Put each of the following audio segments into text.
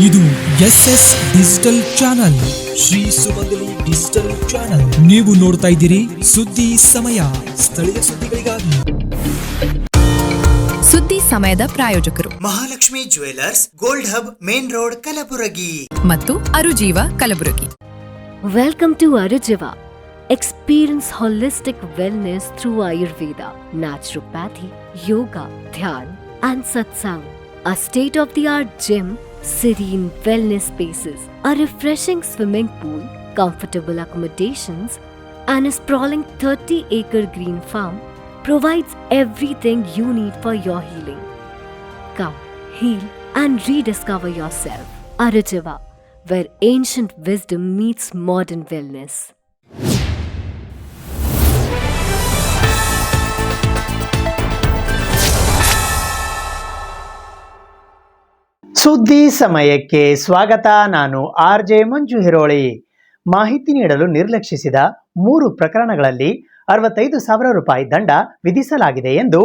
ಇದು SS digital channel, Shri ಸುಮಂಗಲಿ digital channel. ನೀವು ನೋಡ್ತಾ ಇದ್ದೀರಿ ಸುದ್ದಿ ಸಮಯ, ಸ್ಥಳೀಯ ಸುದ್ದಿಗಳಿಗಾಗಿ. ಸುದ್ದಿ ಸಮಯದ ಪ್ರಾಯೋಜಕರು Mahalakshmi jewellers, gold hub, main road, Kalaburagi ಮತ್ತು ಅರುಜೀವ Kalaburagi. Welcome to Arujiva. Experience holistic wellness through Ayurveda, naturopathy, yoga, dhyan, and satsang. A state-of-the-art gym, serene wellness spaces, a refreshing swimming pool, comfortable accommodations, and a sprawling 30-acre green farm provides everything you need for your healing. Come, heal, and rediscover yourself. Arujiva, where ancient wisdom meets modern wellness. ಸುದ್ದಿ ಸಮಯಕ್ಕೆ ಸ್ವಾಗತ. ನಾನು RJ ಮಂಜು ಹಿರೋಳಿ. ಮಾಹಿತಿ ನೀಡಲು ನಿರ್ಲಕ್ಷಿಸಿದ 3 ಪ್ರಕರಣಗಳಲ್ಲಿ 65,000 ರೂಪಾಯಿ ದಂಡ ವಿಧಿಸಲಾಗಿದೆ ಎಂದು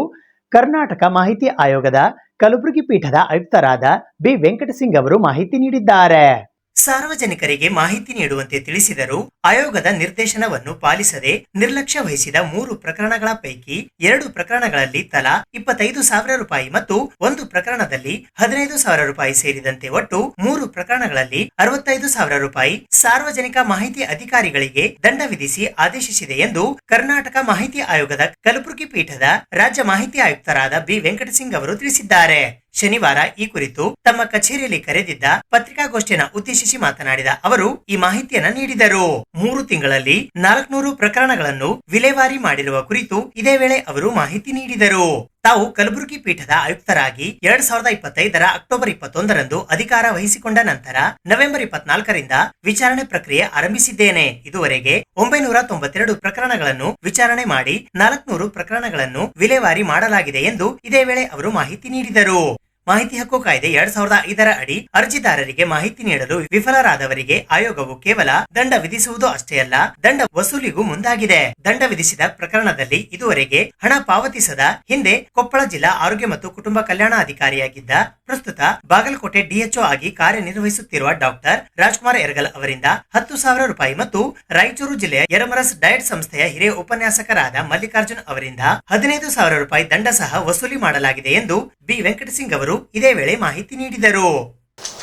ಕರ್ನಾಟಕ ಮಾಹಿತಿ ಆಯೋಗದ ಕಲಬುರಗಿ ಪೀಠದ ಆಯುಕ್ತರಾದ ಬಿ ವೆಂಕಟಸಿಂಗ್ ಅವರು ಮಾಹಿತಿ ನೀಡಿದ್ದಾರೆ. ಸಾರ್ವಜನಿಕರಿಗೆ ಮಾಹಿತಿ ನೀಡುವಂತೆ ತಿಳಿಸಿದರು. ಆಯೋಗದ ನಿರ್ದೇಶನವನ್ನು ಪಾಲಿಸದೆ ನಿರ್ಲಕ್ಷ್ಯ ವಹಿಸಿದ 3 ಪ್ರಕರಣಗಳ ಪೈಕಿ 2 ಪ್ರಕರಣಗಳಲ್ಲಿ ತಲಾ 25,000 ರೂಪಾಯಿ ಮತ್ತು 1 ಪ್ರಕರಣದಲ್ಲಿ 15,000 ರೂಪಾಯಿ ಸೇರಿದಂತೆ ಒಟ್ಟು 3 ಪ್ರಕರಣಗಳಲ್ಲಿ 65,000 ರೂಪಾಯಿ ಸಾರ್ವಜನಿಕ ಮಾಹಿತಿ ಅಧಿಕಾರಿಗಳಿಗೆ ದಂಡ ವಿಧಿಸಿ ಆದೇಶಿಸಿದೆ ಎಂದು ಕರ್ನಾಟಕ ಮಾಹಿತಿ ಆಯೋಗದ ಕಲಬುರಗಿ ಪೀಠದ ರಾಜ್ಯ ಮಾಹಿತಿ ಆಯುಕ್ತರಾದ ಬಿ ವೆಂಕಟಸಿಂಗ್ ಅವರು ತಿಳಿಸಿದ್ದಾರೆ. ಶನಿವಾರ ಈ ಕುರಿತು ತಮ್ಮ ಕಚೇರಿಯಲ್ಲಿ ಕರೆದಿದ್ದ ಪತ್ರಿಕಾಗೋಷ್ಠಿಯನ್ನು ಉದ್ದೇಶಿಸಿ ಮಾತನಾಡಿದ ಅವರು ಈ ಮಾಹಿತಿಯನ್ನ ನೀಡಿದರು. 3 ತಿಂಗಳಲ್ಲಿ 400 ಪ್ರಕರಣಗಳನ್ನು ವಿಲೇವಾರಿ ಮಾಡಿರುವ ಕುರಿತು ಇದೇ ವೇಳೆ ಅವರು ಮಾಹಿತಿ ನೀಡಿದರು. ತಾವು ಕಲಬುರಗಿ ಪೀಠದ ಆಯುಕ್ತರಾಗಿ 2025ರ ಅಕ್ಟೋಬರ್ 21ರಂದು ಅಧಿಕಾರ ವಹಿಸಿಕೊಂಡ ನಂತರ ನವೆಂಬರ್ 24ರಿಂದ ವಿಚಾರಣೆ ಪ್ರಕ್ರಿಯೆ ಆರಂಭಿಸಿದ್ದೇನೆ. ಇದುವರೆಗೆ 992 ಪ್ರಕರಣಗಳನ್ನು ವಿಚಾರಣೆ ಮಾಡಿ 400 ಪ್ರಕರಣಗಳನ್ನು ವಿಲೇವಾರಿ ಮಾಡಲಾಗಿದೆ ಎಂದು ಇದೇ ವೇಳೆ ಅವರು ಮಾಹಿತಿ ನೀಡಿದರು. ಮಾಹಿತಿ ಹಕ್ಕು ಕಾಯ್ದೆ 2005ರ ಅಡಿ ಅರ್ಜಿದಾರರಿಗೆ ಮಾಹಿತಿ ನೀಡಲು ವಿಫಲರಾದವರಿಗೆ ಆಯೋಗವು ಕೇವಲ ದಂಡ ವಿಧಿಸುವುದು ಅಷ್ಟೇ ಅಲ್ಲ, ದಂಡ ವಸೂಲಿಗೂ ಮುಂದಾಗಿದೆ. ದಂಡ ವಿಧಿಸಿದ ಪ್ರಕರಣದಲ್ಲಿ ಇದುವರೆಗೆ ಹಣ ಪಾವತಿಸದ ಹಿಂದೆ ಕೊಪ್ಪಳ ಜಿಲ್ಲಾ ಆರೋಗ್ಯ ಮತ್ತು ಕುಟುಂಬ ಕಲ್ಯಾಣ ಅಧಿಕಾರಿಯಾಗಿದ್ದ, ಪ್ರಸ್ತುತ ಬಾಗಲಕೋಟೆ DHO ಆಗಿ ಕಾರ್ಯನಿರ್ವಹಿಸುತ್ತಿರುವ ಡಾಕ್ಟರ್ ರಾಜ್ಕುಮಾರ್ ಎರಗಲ್ ಅವರಿಂದ 10,000 ರೂಪಾಯಿ ಮತ್ತು ರಾಯಚೂರು ಜಿಲ್ಲೆಯ ಯರಮರಸ್ ಡಯಟ್ ಸಂಸ್ಥೆಯ ಹಿರಿಯ ಉಪನ್ಯಾಸಕರಾದ ಮಲ್ಲಿಕಾರ್ಜುನ್ ಅವರಿಂದ 15,000 ರೂಪಾಯಿ ದಂಡ ಸಹ ವಸೂಲಿ ಮಾಡಲಾಗಿದೆ ಎಂದು ಬಿ ವೆಂಕಟಸಿಂಗ್ ಅವರು ಇದೇ ವೇಳೆ ಮಾಹಿತಿ ನೀಡಿದರು.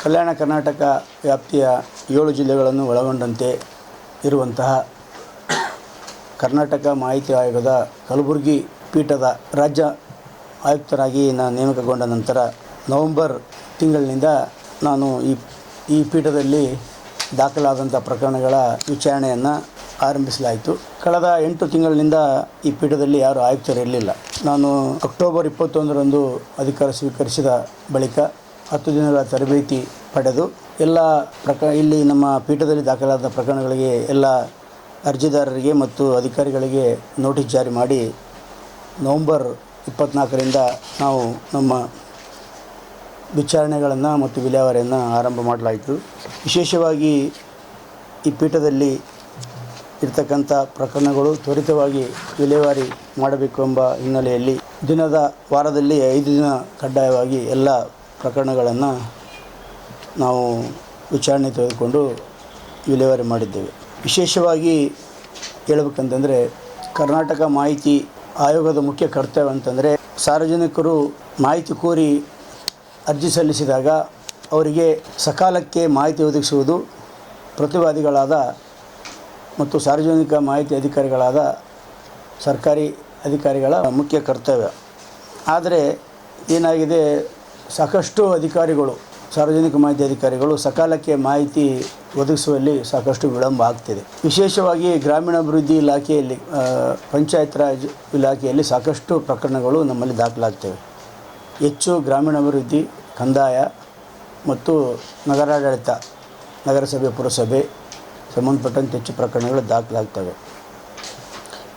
ಕಲ್ಯಾಣ ಕರ್ನಾಟಕ ವ್ಯಾಪ್ತಿಯ 7 ಜಿಲ್ಲೆಗಳನ್ನು ಒಳಗೊಂಡಂತೆ ಇರುವಂತಹ ಕರ್ನಾಟಕ ಮಾಹಿತಿ ಆಯೋಗದ ಕಲಬುರಗಿ ಪೀಠದ ರಾಜ್ಯ ಆಯುಕ್ತರಾಗಿ ನಾನು ನೇಮಕಗೊಂಡ ನಂತರ ನವೆಂಬರ್ ತಿಂಗಳಿನಿಂದ ನಾನು ಈ ಪೀಠದಲ್ಲಿ ದಾಖಲಾದಂಥ ಪ್ರಕರಣಗಳ ವಿಚಾರಣೆಯನ್ನು ಆರಂಭಿಸಲಾಯಿತು. ಕಳೆದ 8 ತಿಂಗಳಿನಿಂದ ಈ ಪೀಠದಲ್ಲಿ ಯಾರು ಆಯುಕ್ತರಿರಲಿಲ್ಲ. ನಾನು ಅಕ್ಟೋಬರ್ 21ರಂದು ಅಧಿಕಾರ ಸ್ವೀಕರಿಸಿದ ಬಳಿಕ 10 ದಿನಗಳ ತರಬೇತಿ ಪಡೆದು ಇಲ್ಲಿ ನಮ್ಮ ಪೀಠದಲ್ಲಿ ದಾಖಲಾದ ಪ್ರಕರಣಗಳಿಗೆ ಎಲ್ಲ ಅರ್ಜಿದಾರರಿಗೆ ಮತ್ತು ಅಧಿಕಾರಿಗಳಿಗೆ ನೋಟಿಸ್ ಜಾರಿ ಮಾಡಿ ನವೆಂಬರ್ 24ರಿಂದ ನಾವು ನಮ್ಮ ವಿಚಾರಣೆಗಳನ್ನು ಮತ್ತು ವಿಲೇವಾರಿಯನ್ನು ಆರಂಭ ಮಾಡಲಾಯಿತು. ವಿಶೇಷವಾಗಿ ಈ ಪೀಠದಲ್ಲಿ ಇರ್ತಕ್ಕಂಥ ಪ್ರಕರಣಗಳು ತ್ವರಿತವಾಗಿ ವಿಲೇವಾರಿ ಮಾಡಬೇಕು ಎಂಬ ಹಿನ್ನೆಲೆಯಲ್ಲಿ ವಾರದಲ್ಲಿ 5 ದಿನ ಕಡ್ಡಾಯವಾಗಿ ಎಲ್ಲ ಪ್ರಕರಣಗಳನ್ನು ನಾವು ವಿಚಾರಣೆ ತೆಗೆದುಕೊಂಡು ವಿಲೇವಾರಿ ಮಾಡಿದ್ದೇವೆ. ವಿಶೇಷವಾಗಿ ಹೇಳಬೇಕಂತಂದರೆ ಕರ್ನಾಟಕ ಮಾಹಿತಿ ಆಯೋಗದ ಮುಖ್ಯ ಕರ್ತವ್ಯ ಅಂತಂದರೆ ಸಾರ್ವಜನಿಕರು ಮಾಹಿತಿ ಕೋರಿ ಅರ್ಜಿ ಸಲ್ಲಿಸಿದಾಗ ಅವರಿಗೆ ಸಕಾಲಕ್ಕೆ ಮಾಹಿತಿ ಒದಗಿಸುವುದು ಪ್ರತಿವಾದಿಗಳಾದ ಮತ್ತು ಸಾರ್ವಜನಿಕ ಮಾಹಿತಿ ಅಧಿಕಾರಿಗಳಾದ ಸರ್ಕಾರಿ ಅಧಿಕಾರಿಗಳ ಮುಖ್ಯ ಕರ್ತವ್ಯ. ಆದರೆ ಏನಾಗಿದೆ, ಸಾಕಷ್ಟು ಅಧಿಕಾರಿಗಳು, ಸಾರ್ವಜನಿಕ ಮಾಹಿತಿ ಅಧಿಕಾರಿಗಳು ಸಕಾಲಕ್ಕೆ ಮಾಹಿತಿ ಒದಗಿಸುವಲ್ಲಿ ಸಾಕಷ್ಟು ವಿಳಂಬ ಆಗ್ತಿದೆ. ವಿಶೇಷವಾಗಿ ಗ್ರಾಮೀಣಾಭಿವೃದ್ಧಿ ಇಲಾಖೆಯಲ್ಲಿ, ಪಂಚಾಯತ್ ರಾಜ್ ಇಲಾಖೆಯಲ್ಲಿ ಸಾಕಷ್ಟು ಪ್ರಕರಣಗಳು ನಮ್ಮಲ್ಲಿ ದಾಖಲಾಗ್ತವೆ. ಹೆಚ್ಚು ಗ್ರಾಮೀಣಾಭಿವೃದ್ಧಿ, ಕಂದಾಯ ಮತ್ತು ನಗರಾಡಳಿತ, ನಗರಸಭೆ, ಪುರಸಭೆ ಸಂಬಂಧಪಟ್ಟಂತೆ ಹೆಚ್ಚು ಪ್ರಕರಣಗಳು ದಾಖಲಾಗ್ತವೆ.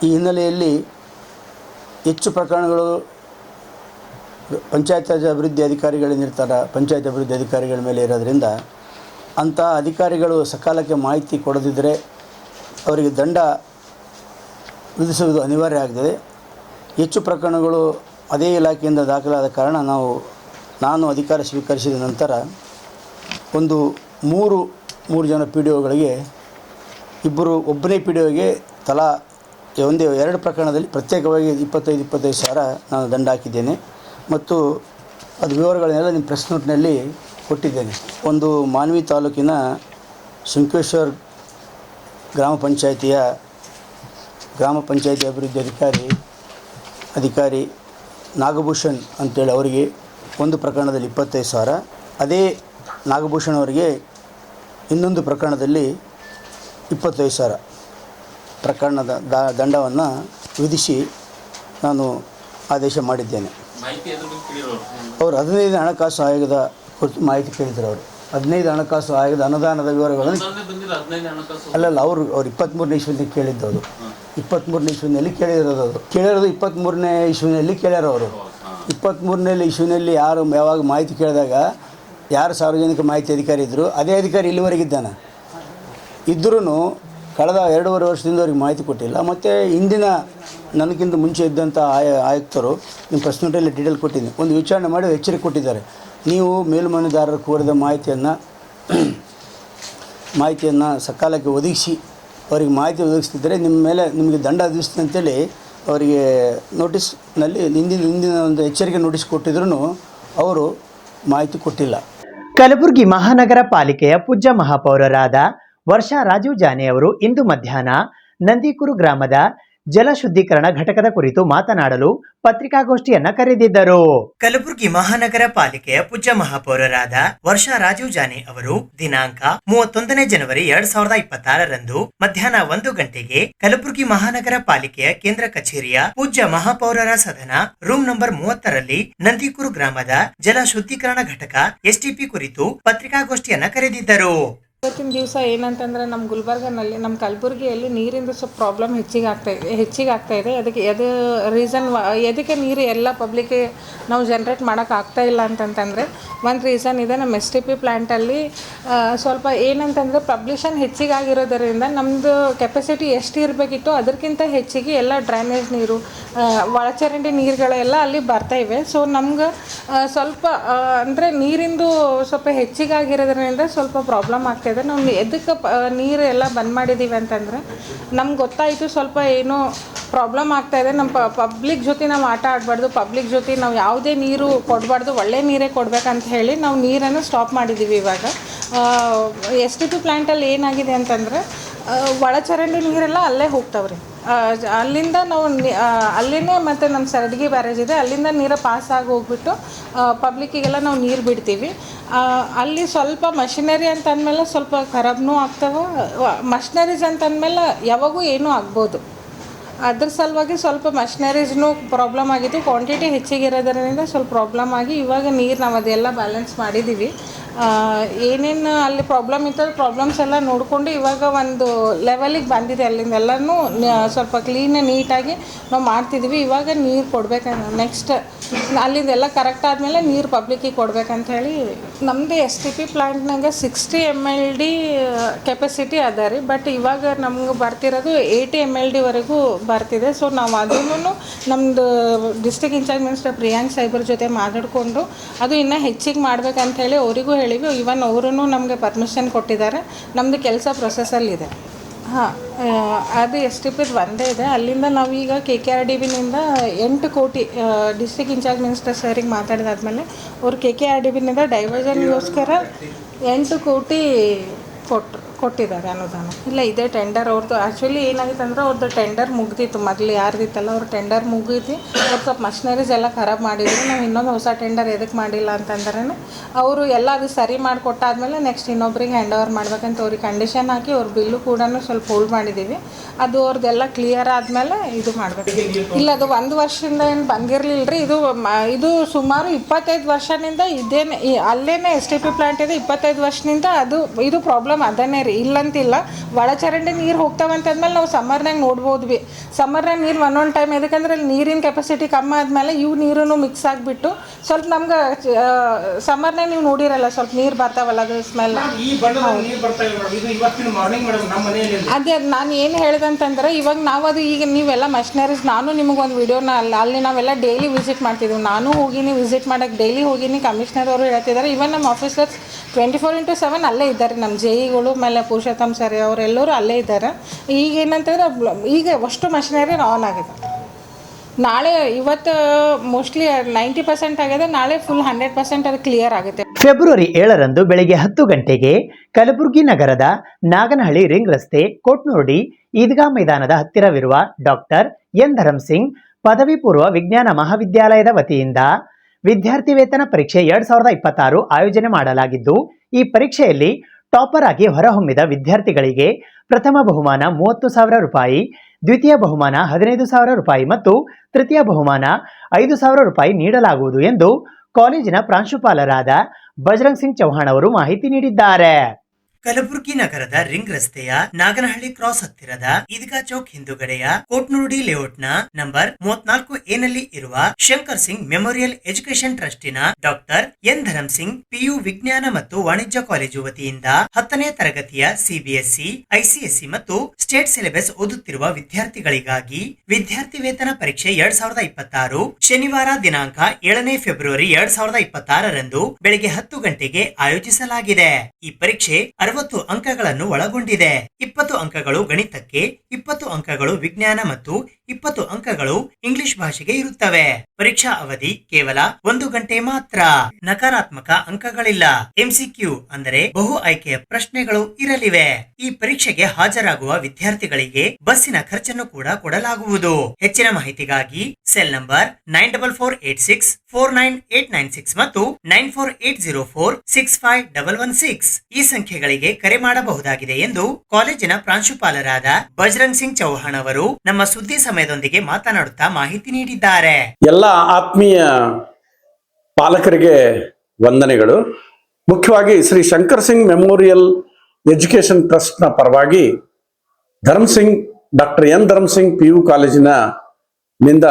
ಈ ಹಿನ್ನೆಲೆಯಲ್ಲಿ ಹೆಚ್ಚು ಪ್ರಕರಣಗಳು ಪಂಚಾಯತ್ ರಾಜ್ ಅಭಿವೃದ್ಧಿ ಅಧಿಕಾರಿಗಳೇನಿರ್ತಾರೆ, ಪಂಚಾಯತ್ ಅಭಿವೃದ್ಧಿ ಅಧಿಕಾರಿಗಳ ಮೇಲೆ ಇರೋದರಿಂದ ಅಂಥ ಅಧಿಕಾರಿಗಳು ಸಕಾಲಕ್ಕೆ ಮಾಹಿತಿ ಕೊಡದಿದ್ದರೆ ಅವರಿಗೆ ದಂಡ ವಿಧಿಸುವುದು ಅನಿವಾರ್ಯ ಆಗ್ತದೆ. ಹೆಚ್ಚು ಪ್ರಕರಣಗಳು ಅದೇ ಇಲಾಖೆಯಿಂದ ದಾಖಲಾದ ಕಾರಣ ನಾನು ಅಧಿಕಾರ ಸ್ವೀಕರಿಸಿದ ನಂತರ ಒಂದು ಮೂರು ಜನ ಪಿ ಡಿ ಒಗಳಿಗೆ ಒಬ್ಬನೇ ಪಿ ಡಿ ಒಗೆ ತಲಾ ಎರಡು ಪ್ರಕರಣದಲ್ಲಿ ಪ್ರತ್ಯೇಕವಾಗಿ 25 ಸಾವಿರ ನಾನು ದಂಡ ಹಾಕಿದ್ದೇನೆ ಮತ್ತು ಅದು ವಿವರಗಳನ್ನೆಲ್ಲ ನಿಮ್ಮ ಪ್ರೆಸ್ ನೋಟ್ನಲ್ಲಿ ಕೊಟ್ಟಿದ್ದೇನೆ. ಒಂದು ಮಾನ್ವಿ ತಾಲೂಕಿನ ಶಂಕೇಶ್ವರ್ ಗ್ರಾಮ ಪಂಚಾಯಿತಿ ಅಭಿವೃದ್ಧಿ ಅಧಿಕಾರಿ ನಾಗಭೂಷಣ್ ಅಂತೇಳಿ ಅವರಿಗೆ ಒಂದು ಪ್ರಕರಣದಲ್ಲಿ 25 ಸಾವಿರ, ಅದೇ ನಾಗಭೂಷಣ್ ಅವರಿಗೆ ಇನ್ನೊಂದು ಪ್ರಕರಣದಲ್ಲಿ 25 ಸಾವಿರ ಪ್ರಕರಣದ ದಂಡವನ್ನು ವಿಧಿಸಿ ನಾನು ಆದೇಶ ಮಾಡಿದ್ದೇನೆ. ಅವರು 15 ಹಣಕಾಸು ಆಯೋಗದ ಕುರಿತು ಮಾಹಿತಿ ಕೇಳಿದರು. ಅವರು 15 ಹಣಕಾಸು ಆಯೋಗದ ಅನುದಾನದ ವಿವರಗಳನ್ನು ಅವರು 23ನೇ ಇಸ್ವಿನಲ್ಲಿ ಕೇಳಿದ್ದವರು. 23ನೇ ಇಸ್ವಿನಲ್ಲಿ ಕೇಳಿರೋದು 23ನೇ ಇಸ್ವಿನಲ್ಲಿ ಕೇಳ್ಯಾರ ಅವರು. 23ನೇ ಇಸ್ವಿನಲ್ಲಿ ಯಾವಾಗ ಮಾಹಿತಿ ಕೇಳಿದಾಗ ಯಾರು ಸಾರ್ವಜನಿಕ ಮಾಹಿತಿ ಅಧಿಕಾರಿ ಇದ್ದರು ಅದೇ ಅಧಿಕಾರಿ ಇಲ್ಲಿವರೆಗಿದ್ದಾನೆ. ಇದ್ದರೂ ಕಳೆದ 2.5 ವರ್ಷದಿಂದ ಅವ್ರಿಗೆ ಮಾಹಿತಿ ಕೊಟ್ಟಿಲ್ಲ. ಮತ್ತು ಇಂದಿನ ನನಗಿಂತ ಮುಂಚೆ ಇದ್ದಂಥ ಆಯುಕ್ತರು ನಿಮ್ಮ ಪ್ರೆಸ್ ನೋಟಲ್ಲಿ ಡೀಟೇಲ್ ಕೊಟ್ಟಿದ್ದೀನಿ, ಒಂದು ವಿಚಾರಣೆ ಮಾಡಿ ಎಚ್ಚರಿಕೆ ಕೊಟ್ಟಿದ್ದಾರೆ. ನೀವು ಮೇಲ್ಮನವಿದಾರರು ಕೋರಿದ ಮಾಹಿತಿಯನ್ನು ಸಕಾಲಕ್ಕೆ ಒದಗಿಸಿ ಅವರಿಗೆ ಮಾಹಿತಿ ಒದಗಿಸ್ತಿದ್ದರೆ ನಿಮಗೆ ದಂಡ ವಿಧಿಸ್ತೀನಿ ಅಂತೇಳಿ ಅವರಿಗೆ ನೋಟಿಸ್ನಲ್ಲಿ ಹಿಂದಿನ ಒಂದು ಎಚ್ಚರಿಕೆ ನೋಟಿಸ್ ಕೊಟ್ಟಿದ್ರೂ ಅವರು ಮಾಹಿತಿ ಕೊಟ್ಟಿಲ್ಲ. ಕಲಬುರಗಿ ಮಹಾನಗರ ಪಾಲಿಕೆಯ ಪೂಜ್ಯ ಮಹಾಪೌರರಾದ ವರ್ಷಾ ರಾಜೀವ್ ಜಾನೆ ಅವರು ಇಂದು ಮಧ್ಯಾಹ್ನ ನಂದಿಕೂರು ಗ್ರಾಮದ ಜಲ ಶುದ್ಧೀಕರಣ ಘಟಕದ ಕುರಿತು ಮಾತನಾಡಲು ಪತ್ರಿಕಾಗೋಷ್ಠಿಯನ್ನ ಕರೆದಿದ್ದರು. ಕಲಬುರಗಿ ಮಹಾನಗರ ಪಾಲಿಕೆಯ ಪೂಜ್ಯ ಮಹಾಪೌರರಾದ ವರ್ಷಾ ರಾಜೀವ್ ಜಾನೆ ಅವರು ದಿನಾಂಕ 31ನೇ ಜನವರಿ 2026ರಂದು ಮಧ್ಯಾಹ್ನ 1 ಗಂಟೆಗೆ ಕಲಬುರಗಿ ಮಹಾನಗರ ಪಾಲಿಕೆಯ ಕೇಂದ್ರ ಕಚೇರಿಯ ಪೂಜ್ಯ ಮಹಾಪೌರರ ಸದನ ರೂಮ್ ನಂಬರ್ 30ರಲ್ಲಿ ನಂದಿಕೂರು ಗ್ರಾಮದ ಜಲ ಶುದ್ಧೀಕರಣ ಘಟಕ ಎಸ್ಟಿಪಿ ಕುರಿತು ಪತ್ರಿಕಾಗೋಷ್ಠಿಯನ್ನ ಕರೆದಿದ್ದರು. ಇವತ್ತಿನ ದಿವಸ ಏನಂತಂದರೆ ನಮ್ಮ ಗುಲ್ಬರ್ಗನಲ್ಲಿ ನಮ್ಮ ಕಲಬುರಗಿಯಲ್ಲಿ ನೀರಿಂದ ಸ್ವಲ್ಪ ಪ್ರಾಬ್ಲಮ್ ಹೆಚ್ಚಿಗೆ ಆಗ್ತಾ ಇದೆ. ಅದಕ್ಕೆ ರೀಸನ್ ಎದಕ್ಕೆ ನೀರು ಎಲ್ಲ ಪಬ್ಲಿಕ್ಗೆ ನಾವು ಜನ್ರೇಟ್ ಮಾಡೋಕ್ಕಾಗ್ತಾ ಇಲ್ಲ ಅಂತಂತಂದರೆ ಒಂದು ರೀಸನ್ ಇದೆ. ನಮ್ಮ STP ಪ್ಲ್ಯಾಂಟಲ್ಲಿ ಸ್ವಲ್ಪ ಏನಂತಂದರೆ ಪಬ್ಲಿಷನ್ ಹೆಚ್ಚಿಗಾಗಿರೋದರಿಂದ ನಮ್ಮದು ಕೆಪಾಸಿಟಿ ಎಷ್ಟು ಇರಬೇಕಿತ್ತು ಅದಕ್ಕಿಂತ ಹೆಚ್ಚಿಗೆ ಎಲ್ಲ ಡ್ರೈನೇಜ್ ನೀರು ಒಳಚರಂಡಿ ನೀರುಗಳೆಲ್ಲ ಅಲ್ಲಿ ಬರ್ತಾಯಿವೆ. ಸೊ ನಮ್ಗೆ ಸ್ವಲ್ಪ ಅಂದರೆ ನೀರಿಂದು ಸ್ವಲ್ಪ ಹೆಚ್ಚಿಗಾಗಿರೋದ್ರಿಂದ ಸ್ವಲ್ಪ ಪ್ರಾಬ್ಲಮ್ ಆಗ್ತಾಯಿದೆ. ನಾವು ಎದಕ್ಕೆ ನೀರು ಎಲ್ಲ ಬಂದ್ ಮಾಡಿದ್ದೀವಿ ಅಂತಂದರೆ ನಮ್ಗೆ ಗೊತ್ತಾಯಿತು ಸ್ವಲ್ಪ ಏನೋ ಪ್ರಾಬ್ಲಮ್ ಆಗ್ತಾಯಿದೆ. ನಮ್ಮ ಪಬ್ಲಿಕ್ ಜೊತೆ ನಾವು ಆಟ ಆಡಬಾರ್ದು, ಪಬ್ಲಿಕ್ ಜೊತೆ ನಾವು ಯಾವುದೇ ನೀರು ಕೊಡಬಾರ್ದು, ಒಳ್ಳೆ ನೀರೇ ಕೊಡಬೇಕಂತ ಹೇಳಿ ನಾವು ನೀರನ್ನು ಸ್ಟಾಪ್ ಮಾಡಿದ್ದೀವಿ. ಇವಾಗ STP ಪ್ಲ್ಯಾಂಟಲ್ಲಿ ಏನಾಗಿದೆ ಅಂತಂದರೆ ಒಳಚರಂಡಿ ನೀರೆಲ್ಲ ಅಲ್ಲೇ ಹೋಗ್ತಾವ್ರಿ. ಅಲ್ಲಿಂದ ನಾವು ಅಲ್ಲಿನೇ ಮತ್ತು ನಮ್ಮ ಸರಡಗಿ ಬ್ಯಾರೇಜ್ ಇದೆ, ಅಲ್ಲಿಂದ ನೀರು ಪಾಸ್ ಆಗಿ ಹೋಗ್ಬಿಟ್ಟು ಪಬ್ಲಿಕ್ಕಿಗೆಲ್ಲ ನಾವು ನೀರು ಬಿಡ್ತೀವಿ. ಅಲ್ಲಿ ಸ್ವಲ್ಪ ಮಷಿನರಿ ಅಂತ ಅಂದಮೇಲೆ ಸ್ವಲ್ಪ ಖರಾಬ್ನೂ ಆಗ್ತವೆ. ಮಷಿನರೀಸ್ ಅಂತ ಅಂದಮೇಲೆ ಯಾವಾಗೂ ಏನೂ ಆಗ್ಬೋದು. ಅದ್ರ ಸಲುವಾಗಿ ಸ್ವಲ್ಪ ಮಷಿನರೀಸ್ನೂ ಪ್ರಾಬ್ಲಮ್ ಆಗಿತ್ತು. ಕ್ವಾಂಟಿಟಿ ಹೆಚ್ಚಿಗಿರೋದ್ರಿಂದ ಸ್ವಲ್ಪ ಪ್ರಾಬ್ಲಮ್ ಆಗಿ ಇವಾಗ ನೀರು ನಾವು ಅದೆಲ್ಲ ಬ್ಯಾಲೆನ್ಸ್ ಮಾಡಿದ್ದೀವಿ. ಏನೇನು ಅಲ್ಲಿ ಪ್ರಾಬ್ಲಮ್ ಇತ್ತು ಪ್ರಾಬ್ಲಮ್ಸ್ ಎಲ್ಲ ನೋಡಿಕೊಂಡು ಇವಾಗ ಒಂದು ಲೆವೆಲಿಗೆ ಬಂದಿದೆ. ಅಲ್ಲಿಂದೆಲ್ಲನೂ ಸ್ವಲ್ಪ ಕ್ಲೀನ್ ನೀಟಾಗಿ ನಾವು ಮಾಡ್ತಿದ್ದೀವಿ. ಇವಾಗ ನೀರು ಕೊಡ್ಬೇಕಂತ ನೆಕ್ಸ್ಟ್ ಅಲ್ಲಿಂದೆಲ್ಲ ಕರೆಕ್ಟ್ ಆದಮೇಲೆ ನೀರು ಪಬ್ಲಿಕ್ಕಿಗೆ ಕೊಡ್ಬೇಕಂತ ಹೇಳಿ ನಮ್ಮದು STP ಪ್ಲ್ಯಾಂಟ್ನಾಗ 60 MLD ಕೆಪಾಸಿಟಿ ಅದ ರೀ. ಬಟ್ ಇವಾಗ ನಮ್ಗೆ ಬರ್ತಿರೋದು 80 MLD ವರೆಗೂ ಬರ್ತಿದೆ. ಸೊ ನಾವು ಅದನ್ನು ನಮ್ಮದು ಡಿಸ್ಟ್ರಿಕ್ಟ್ ಇನ್ಚಾರ್ಜ್ ಮಿನಿಸ್ಟರ್ ಪ್ರಿಯಾಂಕ್ ಸಾಹೇಬ್ರ ಜೊತೆ ಮಾತಾಡಿಕೊಂಡು ಅದು ಇನ್ನೂ ಹೆಚ್ಚಿಗೆ ಮಾಡ್ಬೇಕಂತ ಹೇಳಿ ಅವರಿಗೂ ಹೇಳಿವಿ. ಇವನ್ ಅವರು ನಮಗೆ ಪರ್ಮಿಷನ್ ಕೊಟ್ಟಿದ್ದಾರೆ. ನಮ್ಮದು ಕೆಲಸ ಪ್ರೊಸೆಸಲ್ಲಿದೆ. ಅದು STP ಒಂದೇ ಇದೆ. ಅಲ್ಲಿಂದ ನಾವೀಗ KKRDBನಿಂದ 8 ಕೋಟಿ ಡಿಸ್ಟ್ರಿಕ್ಟ್ ಇನ್ಚಾರ್ಜ್ ಮಿನಿಸ್ಟರ್ ಸರಿಗೆ ಮಾತಾಡಿದಾದ್ಮೇಲೆ ಅವರು KKRDBನಿಂದ ಡೈವರ್ಷನ್ಗೋಸ್ಕರ 8 ಕೋಟಿ ಕೊಟ್ಟಿದ್ದಾರೆ ಅನುದಾನ. ಇಲ್ಲ ಇದೇ ಟೆಂಡರ್ ಅವ್ರದ್ದು ಆ್ಯಕ್ಚುಲಿ ಏನಾಗಿತ್ತು ಅಂದರೆ ಅವ್ರದ್ದು ಟೆಂಡರ್ ಮುಗ್ದಿತ್ತು. ಮೊದಲು ಯಾರ್ದಿತ್ತಲ್ಲ ಅವ್ರ ಟೆಂಡರ್ ಮುಗಿದು ಅವ್ರು ಸ್ವಲ್ಪ ಮಷಿನರೀಸ್ ಎಲ್ಲ ಖರಾಬ್ ಮಾಡಿದ್ರು. ನಾವು ಇನ್ನೊಂದು ಹೊಸ ಟೆಂಡರ್ ಎದಕ್ಕೆ ಮಾಡಿಲ್ಲ ಅಂತಂದ್ರೆ ಅವರು ಎಲ್ಲ ಅದು ಸರಿ ಮಾಡಿಕೊಟ್ಟಾದ್ಮೇಲೆ ನೆಕ್ಸ್ಟ್ ಇನ್ನೊಬ್ರಿಗೆ ಹ್ಯಾಂಡ್ ಓವರ್ ಮಾಡ್ಬೇಕಂತ ಅವ್ರಿಗೆ ಕಂಡೀಷನ್ ಹಾಕಿ ಅವ್ರ ಬಿಲ್ಲು ಕೂಡ ಸ್ವಲ್ಪ ಹೋಲ್ಡ್ ಮಾಡಿದ್ದೀವಿ. ಅದು ಅವ್ರದ್ದೆಲ್ಲ ಕ್ಲಿಯರ್ ಆದಮೇಲೆ ಇದು ಮಾಡಬೇಕು. ಇಲ್ಲ ಅದು 1 ವರ್ಷದಿಂದ ಏನು ಬಂದಿರಲಿಲ್ಲ ರೀ. ಇದು ಸುಮಾರು 25 ವರ್ಷದಿಂದ ಇದೇನೆ ಅಲ್ಲೇ STP ಪ್ಲ್ಯಾಂಟ್ ಇದೆ. 25 ವರ್ಷದಿಂದ ಇದು ಪ್ರಾಬ್ಲಮ್ ಅದನ್ನೇ ರೀ, ಇಲ್ಲಂತಿಲ್ಲ. ಒಳಚರಂಡಿ ನೀರು ಹೋಗ್ತಾವಂತಂದ್ಮೇಲೆ ನಾವು ಸಮ್ಮರ್ನಾಗ ನೋಡ್ಬೋದು ಭೀ. ಸಮ್ಮರ್ನಾಗ ನೀರು ಒಂದೊಂದು ಟೈಮ್ ಎದಕ್ಕಂದ್ರೆ ಅಲ್ಲಿ ನೀರಿನ ಕೆಪಾಸಿಟಿ ಕಮ್ಮಿ ಆದಮೇಲೆ ಇವು ನೀರೂ ಮಿಕ್ಸ್ ಆಗಿಬಿಟ್ಟು ಸ್ವಲ್ಪ ನಮ್ಗೆ ಸಮ್ಮರ್ನಾಗ ನೀವು ನೋಡಿರಲ್ಲ ಸ್ವಲ್ಪ ನೀರು ಬರ್ತಾವಲ್ಲ ಅದು ಸ್ಮೆಲ್. ಅದೇ ನಾನು ಏನು ಹೇಳಿದಂತಂದ್ರೆ ಇವಾಗ ನಾವು ಅದು ಈಗ ನೀವೆಲ್ಲ ಮಷಿನರೀಸ್ ನಾನು ನಿಮಗೊಂದು ವಿಡಿಯೋನ ಅಲ್ಲಿ ನಾವೆಲ್ಲ ಡೈಲಿ ವಿಸಿಟ್ ಮಾಡ್ತಿದ್ದೀವಿ. ನಾನು ಹೋಗಿನಿ ವಿಸಿಟ್ ಮಾಡೋಕ್ಕೆ ಡೈಲಿ ಹೋಗಿನಿ. ಕಮಿಷನರ್ ಅವರು ಹೇಳ್ತಿದ್ದಾರೆ. ಇವನ್ ನಮ್ಮ ಆಫೀಸರ್ಸ್ 24/7 ಅಲ್ಲೇ ಇದ್ದಾರೆ. ನಮ್ಮ ಜೆಇಗಳು ಮೇಲೆ ಪುರುಷೋತ್ತಮ್ ಸರ್ ಅವರೆಲ್ಲರೂ ಅಲ್ಲೇ ಇದ್ದಾರೆ. ಈಗ ಏನಂತಂದರೆ ಈಗ ಅಷ್ಟು ಮಷಿನರಿ ಆನ್ ಆಗಿದೆ. ನಾಳೆ ಇವತ್ತು ಮೋಸ್ಟ್ಲಿ 90% ಆಗಿದೆ. ನಾಳೆ ಫುಲ್ 100% ಅದು ಕ್ಲಿಯರ್ ಆಗುತ್ತೆ. ಫೆಬ್ರವರಿ 7ರಂದು ಬೆಳಗ್ಗೆ 10 ಗಂಟೆಗೆ ಕಲಬುರಗಿ ನಗರದ ನಾಗನಹಳ್ಳಿ ರಿಂಗ್ ರಸ್ತೆ ಕೋಟ್ನೂರ್ಡಿ ಈದ್ಗಾ ಮೈದಾನದ ಹತ್ತಿರವಿರುವ ಡಾಕ್ಟರ್ ಎನ್ ಧರಮ್ ಸಿಂಗ್ ಪದವಿ ಪೂರ್ವ ವಿಜ್ಞಾನ ಮಹಾವಿದ್ಯಾಲಯದ ವತಿಯಿಂದ ವಿದ್ಯಾರ್ಥಿ ವೇತನ ಪರೀಕ್ಷೆ 2026 ಆಯೋಜನೆ ಮಾಡಲಾಗಿದ್ದು, ಈ ಪರೀಕ್ಷೆಯಲ್ಲಿ ಟಾಪರ್ ಆಗಿ ಹೊರಹೊಮ್ಮಿದ ವಿದ್ಯಾರ್ಥಿಗಳಿಗೆ ಪ್ರಥಮ ಬಹುಮಾನ 30,000 ರೂಪಾಯಿ, ದ್ವಿತೀಯ ಬಹುಮಾನ 15,000 ರೂಪಾಯಿ ಮತ್ತು ತೃತೀಯ ಬಹುಮಾನ 5,000 ರೂಪಾಯಿ ನೀಡಲಾಗುವುದು ಎಂದು ಕಾಲೇಜಿನ ಪ್ರಾಂಶುಪಾಲರಾದ ಬಜರಂಗ್ ಸಿಂಗ್ ಚೌಹಾಣ್ ಅವರು ಮಾಹಿತಿ ನೀಡಿದ್ದಾರೆ. ಕಲಬುರಗಿ ನಗರದ ರಿಂಗ್ ರಸ್ತೆಯ ನಾಗನಹಳ್ಳಿ ಕ್ರಾಸ್ ಹತ್ತಿರದ ಈದ್ಗಾ ಚೌಕ್ ಹಿಂದುಗಡೆಯ ಕೋಟ್ನೂರ್ಡಿ ಲೇಔಟ್ನ ನಂಬರ್ 34A ನಲ್ಲಿ ಇರುವ ಶಂಕರ್ ಸಿಂಗ್ ಮೆಮೋರಿಯಲ್ ಎಜುಕೇಶನ್ ಟ್ರಸ್ಟಿನ doctor N Dharam Singh PU ವಿಜ್ಞಾನ ಮತ್ತು ವಾಣಿಜ್ಯ ಕಾಲೇಜು ವತಿಯಿಂದ 10ನೇ ತರಗತಿಯ CBSE, ICSE ಮತ್ತು ಸ್ಟೇಟ್ ಸಿಲೆಬಸ್ ಓದುತ್ತಿರುವ ವಿದ್ಯಾರ್ಥಿಗಳಿಗಾಗಿ ವಿದ್ಯಾರ್ಥಿ ವೇತನ ಪರೀಕ್ಷೆ 2026 ಶನಿವಾರ ದಿನಾಂಕ 7ನೇ ಫೆಬ್ರವರಿ 2026ರಂದು ಬೆಳಗ್ಗೆ 10 ಗಂಟೆಗೆ ಆಯೋಜಿಸಲಾಗಿದೆ. ಈ ಪರೀಕ್ಷೆ 60 ಅಂಕಗಳನ್ನು ಒಳಗೊಂಡಿದೆ. 20 ಅಂಕಗಳು ಗಣಿತಕ್ಕೆ, 20 ಅಂಕಗಳು ವಿಜ್ಞಾನ ಮತ್ತು 20 ಅಂಕಗಳು ಇಂಗ್ಲಿಷ್ ಭಾಷೆಗೆ ಇರುತ್ತವೆ. ಪರೀಕ್ಷಾ ಅವಧಿ ಕೇವಲ 1 ಗಂಟೆ ಮಾತ್ರ. ನಕಾರಾತ್ಮಕ ಅಂಕಗಳಿಲ್ಲ. MCQ ಅಂದರೆ ಬಹು ಆಯ್ಕೆಯ ಪ್ರಶ್ನೆಗಳು ಇರಲಿವೆ. ಈ ಪರೀಕ್ಷೆಗೆ ಹಾಜರಾಗುವ ವಿದ್ಯಾರ್ಥಿಗಳಿಗೆ ಬಸ್ಸಿನ ಖರ್ಚನ್ನು ಕೂಡ ಕೊಡಲಾಗುವುದು. ಹೆಚ್ಚಿನ ಮಾಹಿತಿಗಾಗಿ ಸೆಲ್ ನಂಬರ್ 9448649896 ಮತ್ತು 9480465116 ಈ ಸಂಖ್ಯೆಗಳಿಗೆ ಕರೆ ಮಾಡಬಹುದಾಗಿದೆ ಎಂದು ಕಾಲೇಜಿನ ಪ್ರಾಂಶುಪಾಲರಾದ ಬಜರಂಗ್ ಸಿಂಗ್ ಚೌಹಾಣ್ ಅವರು ನಮ್ಮ ಸುದ್ದಿ ಸಮಯದೊಂದಿಗೆ ಮಾತನಾಡುತ್ತಾ ಮಾಹಿತಿ ನೀಡಿದ್ದಾರೆ. ಎಲ್ಲ ಆತ್ಮೀಯ ಪಾಲಕರಿಗೆ ವಂದನೆಗಳು. ಮುಖ್ಯವಾಗಿ Shri Shankar Singh memorial education trust ನ ಪರವಾಗಿ doctor N Dharam Singh PU ಕಾಲೇಜಿನ ನಿಂದ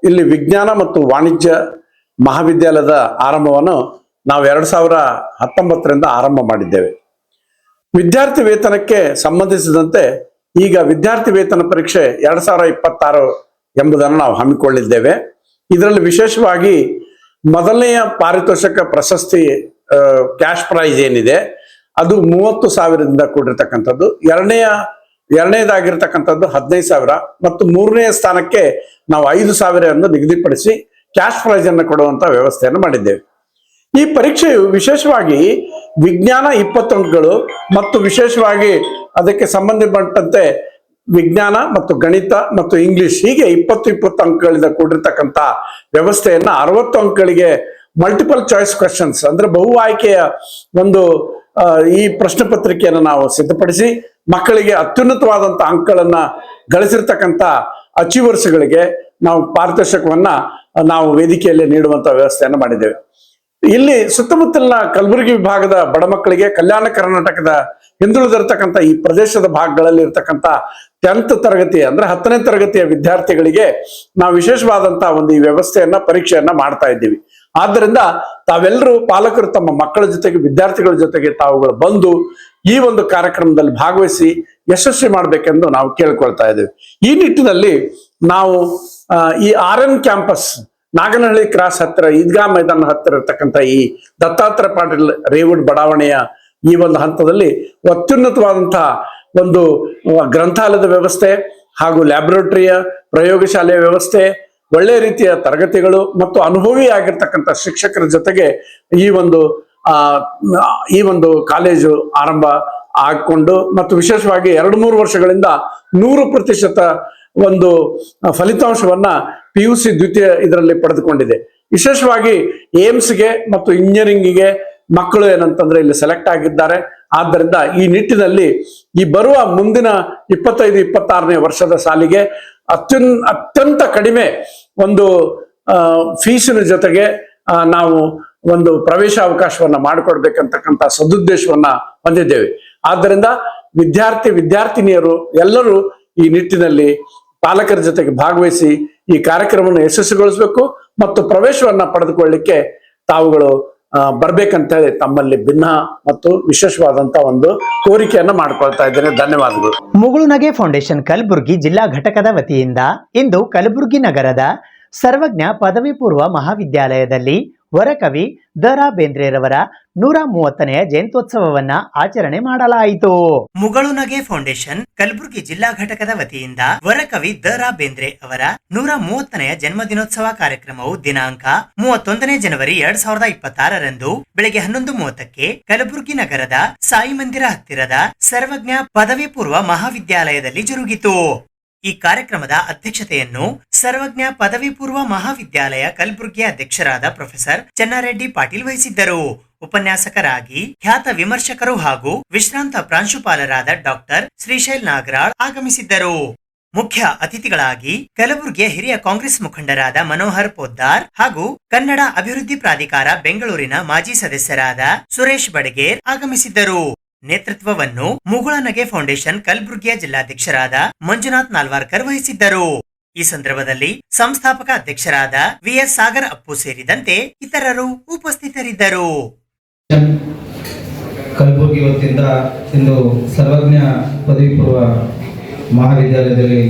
ಇಲ್ಲಿ ವಿಜ್ಞಾನ ಮತ್ತು ವಾಣಿಜ್ಯ ಮಹಾವಿದ್ಯಾಲಯದ ಆರಂಭವನ್ನು ನಾವು 2019ರಿಂದ ಆರಂಭ ಮಾಡಿದ್ದೇವೆ. ವಿದ್ಯಾರ್ಥಿ ವೇತನಕ್ಕೆ ಸಂಬಂಧಿಸಿದಂತೆ ಈಗ ವಿದ್ಯಾರ್ಥಿ ವೇತನ ಪರೀಕ್ಷೆ 2026 ಎಂಬುದನ್ನು ನಾವು ಹಮ್ಮಿಕೊಳ್ಳಿದ್ದೇವೆ. ಇದರಲ್ಲಿ ವಿಶೇಷವಾಗಿ ಮೊದಲನೆಯ ಪಾರಿತೋಷಕ ಪ್ರಶಸ್ತಿ ಕ್ಯಾಶ್ ಪ್ರೈಸ್ ಏನಿದೆ ಅದು 30,000ದಿಂದ ಕೂಡಿರ್ತಕ್ಕಂಥದ್ದು, ಎರಡನೇದಾಗಿರ್ತಕ್ಕಂಥದ್ದು 15,000 ಮತ್ತು ಮೂರನೆಯ ಸ್ಥಾನಕ್ಕೆ ನಾವು 5,000 ಎಂದು ನಿಗದಿಪಡಿಸಿ ಕ್ಯಾಶ್ ಪ್ರೈಸ್ ಅನ್ನು ಕೊಡುವಂತ ವ್ಯವಸ್ಥೆಯನ್ನು ಮಾಡಿದ್ದೇವೆ. ಈ ಪರೀಕ್ಷೆಯು ವಿಶೇಷವಾಗಿ ವಿಜ್ಞಾನ 20 ಅಂಕಗಳು ಮತ್ತು ವಿಶೇಷವಾಗಿ ಅದಕ್ಕೆ ಸಂಬಂಧಪಟ್ಟಂತೆ ವಿಜ್ಞಾನ ಮತ್ತು ಗಣಿತ ಮತ್ತು ಇಂಗ್ಲಿಷ್ ಹೀಗೆ 20 ಅಂಕಗಳಿಂದ ಕೂಡಿರ್ತಕ್ಕಂಥ ವ್ಯವಸ್ಥೆಯನ್ನ 60 ಅಂಕಗಳಿಗೆ ಮಲ್ಟಿಪಲ್ ಚಾಯ್ಸ್ ಕ್ವೆಶನ್ಸ್ ಅಂದ್ರೆ ಬಹು ಆಯ್ಕೆಯ ಒಂದು ಈ ಪ್ರಶ್ನೆ ಪತ್ರಿಕೆಯನ್ನು ನಾವು ಸಿದ್ಧಪಡಿಸಿ ಮಕ್ಕಳಿಗೆ ಅತ್ಯುನ್ನತವಾದಂತ ಅಂಕಗಳನ್ನ ಗಳಿಸಿರ್ತಕ್ಕಂಥ ಅಚೀವರ್ಸ್ಗಳಿಗೆ ನಾವು ಪಾರಿತೋಷಕವನ್ನ ನಾವು ವೇದಿಕೆಯಲ್ಲಿ ನೀಡುವಂತ ವ್ಯವಸ್ಥೆಯನ್ನು ಮಾಡಿದ್ದೇವೆ. ಇಲ್ಲಿ ಸುತ್ತಮುತ್ತಲಿನ ಕಲಬುರಗಿ ವಿಭಾಗದ ಬಡ ಮಕ್ಕಳಿಗೆ, ಕಲ್ಯಾಣ ಕರ್ನಾಟಕದ ಹಿಂದುಳಿದಿರ್ತಕ್ಕಂಥ ಈ ಪ್ರದೇಶದ ಭಾಗಗಳಲ್ಲಿ ಇರ್ತಕ್ಕಂಥ 10th ತರಗತಿ ಅಂದ್ರೆ 10ನೇ ತರಗತಿಯ ವಿದ್ಯಾರ್ಥಿಗಳಿಗೆ ನಾವು ವಿಶೇಷವಾದಂತಹ ಒಂದು ಈ ವ್ಯವಸ್ಥೆಯನ್ನ ಪರೀಕ್ಷೆಯನ್ನ ಮಾಡ್ತಾ ಇದ್ದೀವಿ. ಆದ್ದರಿಂದ ತಾವೆಲ್ಲರೂ ಪಾಲಕರು ತಮ್ಮ ಮಕ್ಕಳ ಜೊತೆಗೆ, ವಿದ್ಯಾರ್ಥಿಗಳ ಜೊತೆಗೆ ತಾವುಗಳು ಬಂದು ಈ ಒಂದು ಕಾರ್ಯಕ್ರಮದಲ್ಲಿ ಭಾಗವಹಿಸಿ ಯಶಸ್ವಿ ಮಾಡ್ಬೇಕೆಂದು ನಾವು ಕೇಳ್ಕೊಳ್ತಾ ಇದ್ದೇವೆ. ಈ ನಿಟ್ಟಿನಲ್ಲಿ ನಾವು ಈ RN ಕ್ಯಾಂಪಸ್ ನಾಗನಹಳ್ಳಿ ಕ್ರಾಸ್ ಹತ್ತಿರ ಈದ್ಗಾ ಮೈದಾನ ಹತ್ತಿರ ಇರ್ತಕ್ಕಂಥ ಈ ದತ್ತಾತ್ರೇಯ ಪಾಟೀಲ್ ರೇವುಡ್ ಬಡಾವಣೆಯ ಈ ಒಂದು ಹಂತದಲ್ಲಿ ಅತ್ಯುನ್ನತವಾದಂತಹ ಒಂದು ಗ್ರಂಥಾಲಯದ ವ್ಯವಸ್ಥೆ ಹಾಗೂ ಲ್ಯಾಬೊರೇಟರಿಯ ಪ್ರಯೋಗಶಾಲೆಯ ವ್ಯವಸ್ಥೆ, ಒಳ್ಳೆ ರೀತಿಯ ತರಗತಿಗಳು ಮತ್ತು ಅನುಭವಿ ಆಗಿರ್ತಕ್ಕಂಥ ಶಿಕ್ಷಕರ ಜೊತೆಗೆ ಈ ಒಂದು ಕಾಲೇಜು ಆರಂಭ ಆಗಿಕೊಂಡು ಮತ್ತು ವಿಶೇಷವಾಗಿ 2-3 ವರ್ಷಗಳಿಂದ 100% ಒಂದು ಫಲಿತಾಂಶವನ್ನ PUC ದ್ವಿತೀಯ ಇದರಲ್ಲಿ ಪಡೆದುಕೊಂಡಿದೆ. ವಿಶೇಷವಾಗಿ ಏಮ್ಸ್ಗೆ ಮತ್ತು ಇಂಜಿನಿಯರಿಂಗಿಗೆ ಮಕ್ಕಳು ಏನಂತಂದ್ರೆ ಇಲ್ಲಿ ಸೆಲೆಕ್ಟ್ ಆಗಿದ್ದಾರೆ. ಆದ್ದರಿಂದ ಈ ನಿಟ್ಟಿನಲ್ಲಿ ಈ ಬರುವ ಮುಂದಿನ 25-26ನೇ ವರ್ಷದ ಸಾಲಿಗೆ ಅತ್ಯಂತ ಕಡಿಮೆ ಒಂದು ಫೀಸಿನ ಜೊತೆಗೆ ನಾವು ಒಂದು ಪ್ರವೇಶ ಅವಕಾಶವನ್ನ ಮಾಡಿಕೊಡ್ಬೇಕಂತಕ್ಕಂಥ ಸದುದ್ದೇಶವನ್ನ ಹೊಂದಿದ್ದೇವೆ. ಆದ್ದರಿಂದ ವಿದ್ಯಾರ್ಥಿನಿಯರು ಎಲ್ಲರೂ ಈ ನಿಟ್ಟಿನಲ್ಲಿ ಪಾಲಕರ ಜೊತೆಗೆ ಭಾಗವಹಿಸಿ ಈ ಕಾರ್ಯಕ್ರಮವನ್ನು ಯಶಸ್ವಿಗೊಳಿಸಬೇಕು ಮತ್ತು ಪ್ರವೇಶವನ್ನ ಪಡೆದುಕೊಳ್ಳಿಕ್ಕೆ ತಾವುಗಳು ಬರ್ಬೇಕಂತ ಹೇಳಿ ತಮ್ಮಲ್ಲಿ ಭಿನ್ನ ಮತ್ತು ವಿಶೇಷವಾದಂತ ಒಂದು ಕೋರಿಕೆಯನ್ನ ಮಾಡ್ಕೊಳ್ತಾ ಇದ್ದೇನೆ. ಧನ್ಯವಾದಗಳು. ಮುಗುಳುನಗೆ ಫೌಂಡೇಶನ್ ಕಲಬುರಗಿ ಜಿಲ್ಲಾ ಘಟಕದ ವತಿಯಿಂದ ಇಂದು ಕಲಬುರಗಿ ನಗರದ ಸರ್ವಜ್ಞ ಪದವಿ ಪೂರ್ವ ಮಹಾವಿದ್ಯಾಲಯದಲ್ಲಿ ವರಕವಿ ದ.ರಾ. ಬೇಂದ್ರೆರವರ 130ನೇ ಜಯಂತ್ಯೋತ್ಸವವನ್ನ ಆಚರಣೆ ಮಾಡಲಾಯಿತು. ಮುಗಳುನಗೆ ಫೌಂಡೇಶನ್ ಕಲಬುರಗಿ ಜಿಲ್ಲಾ ಘಟಕದ ವತಿಯಿಂದ ವರಕವಿ ದ.ರಾ. ಬೇಂದ್ರೆ ಅವರ 130ನೇ ಜನ್ಮದಿನೋತ್ಸವ ಕಾರ್ಯಕ್ರಮವು ದಿನಾಂಕ 31 ಜನವರಿ 2026ರಂದು ಬೆಳಗ್ಗೆ 11:30ಕ್ಕೆ ಕಲಬುರಗಿ ನಗರದ ಸಾಯಿ ಮಂದಿರ ಹತ್ತಿರದ ಸರ್ವಜ್ಞ ಪದವಿ ಪೂರ್ವ ಮಹಾವಿದ್ಯಾಲಯದಲ್ಲಿ ಜರುಗಿತು. ಈ ಕಾರ್ಯಕ್ರಮದ ಅಧ್ಯಕ್ಷತೆಯನ್ನು ಸರ್ವಜ್ಞ ಪದವಿ ಪೂರ್ವ ಮಹಾವಿದ್ಯಾಲಯ ಕಲಬುರಗಿಯ ಅಧ್ಯಕ್ಷರಾದ ಪ್ರೊಫೆಸರ್ ಚನ್ನಾರೆಡ್ಡಿ ಪಾಟೀಲ್ ವಹಿಸಿದ್ದರು. ಉಪನ್ಯಾಸಕರಾಗಿ ಖ್ಯಾತ ವಿಮರ್ಶಕರು ಹಾಗೂ ವಿಶ್ರಾಂತ ಪ್ರಾಂಶುಪಾಲರಾದ ಡಾಕ್ಟರ್ ಶ್ರೀಶೈಲ್ ನಾಗರಾಳ್ ಆಗಮಿಸಿದ್ದರು. ಮುಖ್ಯ ಅತಿಥಿಗಳಾಗಿ ಕಲಬುರಗಿಯ ಹಿರಿಯ ಕಾಂಗ್ರೆಸ್ ಮುಖಂಡರಾದ ಮನೋಹರ್ ಪೋದ್ದಾರ್ ಹಾಗೂ ಕನ್ನಡ ಅಭಿವೃದ್ಧಿ ಪ್ರಾಧಿಕಾರ ಬೆಂಗಳೂರಿನ ಮಾಜಿ ಸದಸ್ಯರಾದ ಸುರೇಶ್ ಬಡಗೇರ್ ಆಗಮಿಸಿದ್ದರು. ನೇತೃತ್ವವನ್ನು ಮುಗುಳನಗೆ ಫೌಂಡೇಶನ್ ಕಲಬುರಗಿಯ ಜಿಲ್ಲಾಧ್ಯಕ್ಷರಾದ ಮಂಜುನಾಥ್ ನಾಲ್ವಾರ್ಕರ್ ವಹಿಸಿದ್ದರು. ಈ ಸಂದರ್ಭದಲ್ಲಿ ಸಂಸ್ಥಾಪಕ ಅಧ್ಯಕ್ಷರಾದ ವಿ.ಎಸ್. ಸಾಗರ್ ಅಪ್ಪು ಸೇರಿದಂತೆ ಇತರರು ಉಪಸ್ಥಿತರಿದ್ದರು. ಕಲಬುರಗಿ ವತಿಯಿಂದ ಇಂದು ಸರ್ವಜ್ಞ ಪದವಿ ಪೂರ್ವ ಮಹಾವಿದ್ಯಾಲಯದಲ್ಲಿ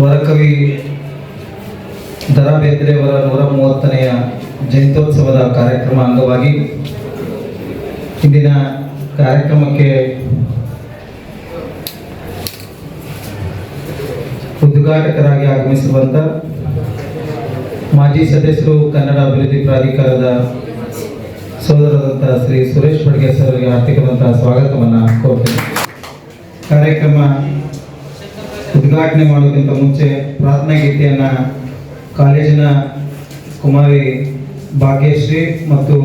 ವರಕವಿ ದ.ರಾ. ಬೇಂದ್ರೆಯವರ 130ನೇ ಜಯಂತ್ಯೋತ್ಸವದ ಕಾರ್ಯಕ್ರಮ ಅಂಗವಾಗಿ ಇಂದಿನ ಕಾರ್ಯಕ್ರಮಕ್ಕೆ ಉದ್ಘಾಟಕರಾಗಿ ಆಗಮಿಸಿರುವಂಥ ಮಾಜಿ ಸದಸ್ಯರು ಕನ್ನಡ ಅಭಿವೃದ್ಧಿ ಪ್ರಾಧಿಕಾರದ ಸೋದರರಾದಂಥ ಶ್ರೀ ಸುರೇಶ್ ಬಡಗೇರ್ ಸರ್ ಅವರಿಗೆ ಹಾರ್ದಿಕವಾದಂತಹ ಸ್ವಾಗತವನ್ನು ಕೋರ್ತೇನೆ. ಕಾರ್ಯಕ್ರಮ ಉದ್ಘಾಟನೆ ಮಾಡೋದಕ್ಕಿಂತ ಮುಂಚೆ ಪ್ರಾರ್ಥನಾ ಗೀತೆಯನ್ನು ಕಾಲೇಜಿನ ಕುಮಾರಿ ಭಾಗ್ಯಶ್ರೀ ಮತ್ತು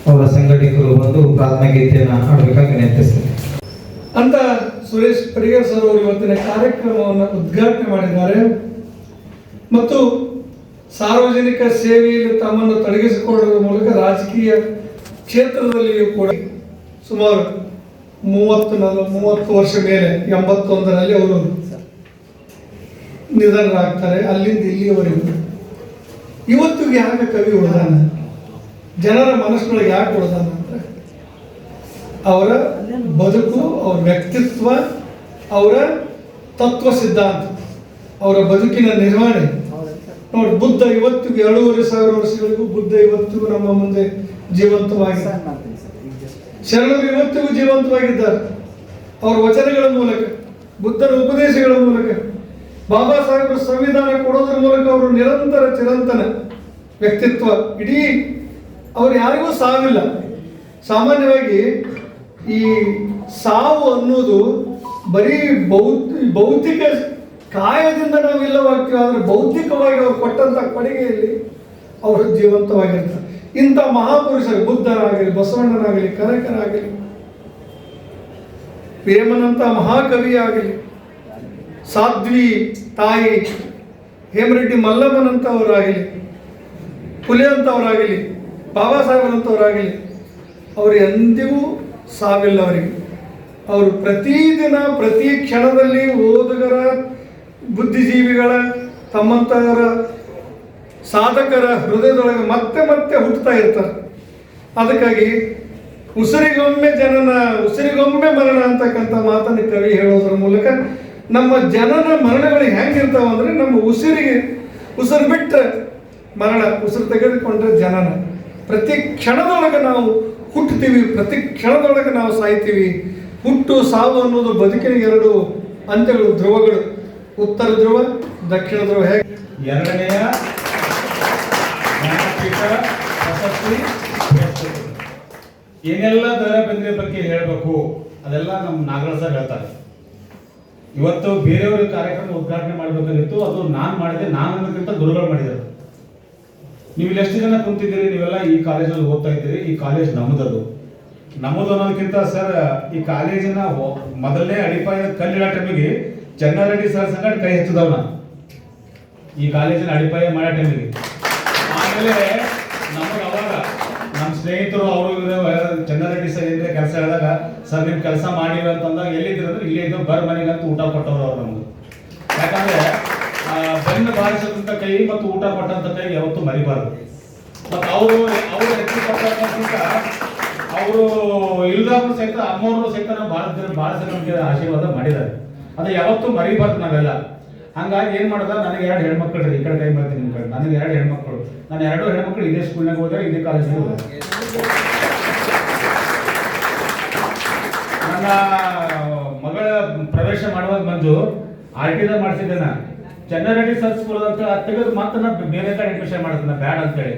ಅವರ ಸಂಘಟಕರು ಬಂದು ಪ್ರಾರ್ಥನಾ ಗೀತೆಯನ್ನು ಹಾಡಬೇಕಾಗಿ ವಿನಂತಿಸ್ತೇನೆ ಅಂತ ಸುರೇಶ್ ಬಡಗೇರ್ ಸರ್ ಅವರು ಇವತ್ತಿನ ಕಾರ್ಯಕ್ರಮವನ್ನು ಉದ್ಘಾಟನೆ ಮಾಡಿದ್ದಾರೆ ಮತ್ತು ಸಾರ್ವಜನಿಕ ಸೇವೆಯಲ್ಲಿ ತಮ್ಮನ್ನು ತೊಡಗಿಸಿಕೊಳ್ಳುವ ಮೂಲಕ ರಾಜಕೀಯ ಕ್ಷೇತ್ರದಲ್ಲಿಯೂ ಕೂಡ ಸುಮಾರು 30 ವರ್ಷ ಮೇಲೆ 81ರಲ್ಲಿ ಅವರು ನಿಧನರಾಗ್ತಾರೆ. ಅಲ್ಲಿಂದ ಇಲ್ಲಿಯವರೆಗೂ ಇವತ್ತಿಗೆ ಯಾಕೆ ಕವಿ ಉಳಿದಾನ, ಜನರ ಮನಸ್ಸುಗಳಿಗೆ ಯಾಕೆ ಉಳಿದಾನ ಅಂದರೆ ಅವರ ಬದುಕು, ಅವರ ವ್ಯಕ್ತಿತ್ವ, ಅವರ ತತ್ವ ಸಿದ್ಧಾಂತ, ಅವರ ಬದುಕಿನ ನಿರ್ವಹಣೆ ನೋಡಿ. ಬುದ್ಧ ಇವತ್ತಿಗೂ 2,500 ವರ್ಷಗಳಿಗೂ ಬುದ್ಧ ಇವತ್ತಿಗೂ ನಮ್ಮ ಮುಂದೆ ಜೀವಂತವಾಗಿದ್ದಾರೆ. ಶರಣರು ಇವತ್ತಿಗೂ ಜೀವಂತವಾಗಿದ್ದಾರೆ. ಅವರ ವಚನಗಳ ಮೂಲಕ, ಬುದ್ಧನ ಉಪದೇಶಗಳ ಮೂಲಕ, ಬಾಬಾ ಸಾಹೇಬರು ಸಂವಿಧಾನ ಕೊಡೋದ್ರ ಮೂಲಕ ಅವರು ನಿರಂತರ ಚಿರಂತನ ವ್ಯಕ್ತಿತ್ವ. ಇಡೀ ಅವ್ರು ಯಾರಿಗೂ ಸಾವಿಲ್ಲ. ಸಾಮಾನ್ಯವಾಗಿ ಈ ಸಾವು ಅನ್ನೋದು ಬರೀ ಭೌತಿಕ ಕಾಯದಿಂದ ನಾವು ಇಲ್ಲವಾಗ್ತೀವಿ, ಆದರೆ ಬೌದ್ಧಿಕವಾಗಿ ಅವ್ರು ಕೊಟ್ಟಂಥ ಕೊಡುಗೆಯಲ್ಲಿ ಅವರು ಜೀವಂತವಾಗಿರ್ತಾರೆ. ಇಂಥ ಮಹಾಪುರುಷರು ಬುದ್ಧರಾಗಲಿ, ಬಸವಣ್ಣನಾಗಲಿ, ಕನಕರಾಗಲಿ, ವೇಮನಂಥ ಮಹಾಕವಿ ಆಗಲಿ, ಸಾಧ್ವಿ ತಾಯಿ ಹೇಮರೆಡ್ಡಿ ಮಲ್ಲಮ್ಮನಂಥವರಾಗಲಿ, ಪುಲೆ ಅಂತವರಾಗಲಿ, ಬಾಬಾ ಸಾಹೇಬರಂಥವರಾಗಲಿ, ಅವರು ಎಂದಿಗೂ ಸಾವಿಲ್ಲ. ಅವರಿಗೆ ಅವರು ಪ್ರತಿದಿನ ಪ್ರತಿ ಕ್ಷಣದಲ್ಲಿ ಓದುಗರ, ಬುದ್ಧಿಜೀವಿಗಳ, ತಮ್ಮಂಥವರ ಸಾಧಕರ ಹೃದಯದೊಳಗೆ ಮತ್ತೆ ಮತ್ತೆ ಹುಟ್ಟುತ್ತಾ ಇರ್ತಾರೆ. ಅದಕ್ಕಾಗಿ ಉಸಿರಿಗೊಮ್ಮೆ ಜನನ ಉಸಿರಿಗೊಮ್ಮೆ ಮರಣ ಅಂತಕ್ಕಂಥ ಮಾತನ್ನು ಕವಿ ಹೇಳೋದ್ರ ಮೂಲಕ ನಮ್ಮ ಜನನ ಮರಣಗಳು ಹೆಂಗಿರ್ತಾವ ಅಂದರೆ, ನಮ್ಮ ಉಸಿರು ಬಿಟ್ಟರೆ ಮರಣ, ಉಸಿರು ತೆಗೆದುಕೊಂಡ್ರೆ ಜನನ. ಪ್ರತಿ ಕ್ಷಣದೊಳಗೆ ನಾವು ಹುಟ್ಟುತ್ತೀವಿ, ಪ್ರತಿ ಕ್ಷಣದೊಳಗೆ ನಾವು ಸಾಯ್ತೀವಿ. ಹುಟ್ಟು ಸಾವು ಅನ್ನೋದು ಬದುಕಿನ 2 ಅಂತ್ಯಗಳು, ಧ್ರುವಗಳು, ಉತ್ತರ ಧ್ರುವ, ದಕ್ಷಿಣ ಧ್ರುವ. ಹೇಗೆ ಎರಡನೆಯ ಜ್ಞಾನಪೀಠ ಪ್ರಶಸ್ತಿ ಏನೆಲ್ಲ ದ.ರಾ. ಬೇಂದ್ರೆ ಬಗ್ಗೆ ಹೇಳಬೇಕು ಅದೆಲ್ಲ ನಮ್ಮ ನಾಗರಾಜ್ ಸರ್ ಹೇಳ್ತಾರೆ. ಇವತ್ತು ಬೇರೆಯವ್ರ ಕಾರ್ಯಕ್ರಮ ಉದ್ಘಾಟನೆ ಮಾಡಬೇಕಾಗಿತ್ತು, ಅದು ನಾನು ಮಾಡಿದೆ. ನಾನು ಅನ್ನೋದಕ್ಕಿಂತ ಗುರುಗಳು ಮಾಡಿದ್ದಾರೆ. ನೀವು ಇಲ್ಲಿ ಎಷ್ಟು ಜನ ಕುಂತಿದ್ದೀರಿ, ನೀವೆಲ್ಲ ಈ ಕಾಲೇಜಲ್ಲಿ ಓದ್ತಾ ಇದ್ದೀರಿ. ಈ ಕಾಲೇಜ್ ನಮ್ಮದು ಅನ್ನೋದಕ್ಕಿಂತ ಸರ್, ಈ ಕಾಲೇಜಿನ ಮೊದಲನೇ ಅಡಿಪಾಯ ಕಲ್ಲಿಡ ಟೈಮಿಗೆ ಚನ್ನಾರೆಡ್ಡಿ ಸರ್ ಸಂಗಡ ಕೈ ಹಚ್ಚಿದವ್ ನಾನು ಈ ಕಾಲೇಜಿನ ಅಡಿಪಾಯ ಮಾಡೋ ಟೈಮಿಗೆ. ಆಮೇಲೆ ನಮಗೆ ಅವಾಗ ನಮ್ಮ ಸ್ನೇಹಿತರು ಅವರು ಚನ್ನಾರೆಡ್ಡಿ ಸರ್ ಏನಿದೆ ಕೆಲಸ ಹೇಳಿದಾಗ, ಸರ್ ನೀವು ಕೆಲಸ ಮಾಡಿಲ್ಲ ಅಂತಂದಾಗ ಎಲ್ಲಿದ್ದೀರ ಅಂದ್ರೆ ಇಲ್ಲೇ ಇದ್ದು ಬರ್ ಮನೆಗೆ ಅಂತ ಊಟ ಕೊಟ್ಟವ್ರು ಅವ್ರು ನಮ್ಗೆ. ಯಾಕಂದ್ರೆ ಬೆನ್ನು ಬಾರಿಸದಂತ ಕೈ ಮತ್ತು ಊಟ ಕೊಟ್ಟಂತ ಕೈ ಯಾವತ್ತೂ ಮರಿಬಾರ್ದು. ಮತ್ತು ಅವರು ಹೆಚ್ಚು ಕೊಟ್ಟಂತ ಅವರು ಇಲ್ದಾದ್ರು ಸಹಿತ ಅಮ್ಮವರು ಸಹಿತ ನಾವು ಭಾಳ ಸಹ ನಮಗೆ ಆಶೀರ್ವಾದ ಮಾಡಿದ್ದಾರೆ. ಅದು ಯಾವತ್ತೂ ಮರಿಬಾರ್ದು ನಾವೆಲ್ಲ. ಹಂಗಾಗಿ ಏನು ಮಾಡ್ದ, ನನಗೆ 2 ಹೆಣ್ಮಕ್ಳು ರೀ, ಈ ಕಡೆ ಕೈ ಮಾಡ್ತೀನಿ ನಿಮ್ಮ ಕಡೆ, ನನಗೆ 2 ಹೆಣ್ಮಕ್ಳು, ನಾನು 2 ಹೆಣ್ಮಕ್ಳು ಇದೇ ಸ್ಕೂಲ್ನಾಗ ಹೋದ್ರೆ, ಇದೇ ಕಾಲೇಜ್ನಾಗ ಹೋದ್ರೆ. ನನ್ನ ಮಗಳ ಪ್ರವೇಶ ಮಾಡುವಾಗ ಮಂಜು RTದಾಗ ಮಾಡಿಸಿದ್ದೆ. ನಾನು ಚೆನ್ನರೆಡ್ಡಿ ಸರ್ ಸ್ಕೂಲ್ ಅಂತ ತೆಗೆದು ಮತ್ತೆ ನಾನು ಬೇರೆ ಕಡೆ ಅಡ್ಮಿಷನ್ ಮಾಡಿದ್ದೆ ಬ್ಯಾಡ್ ಅಂತೇಳಿ.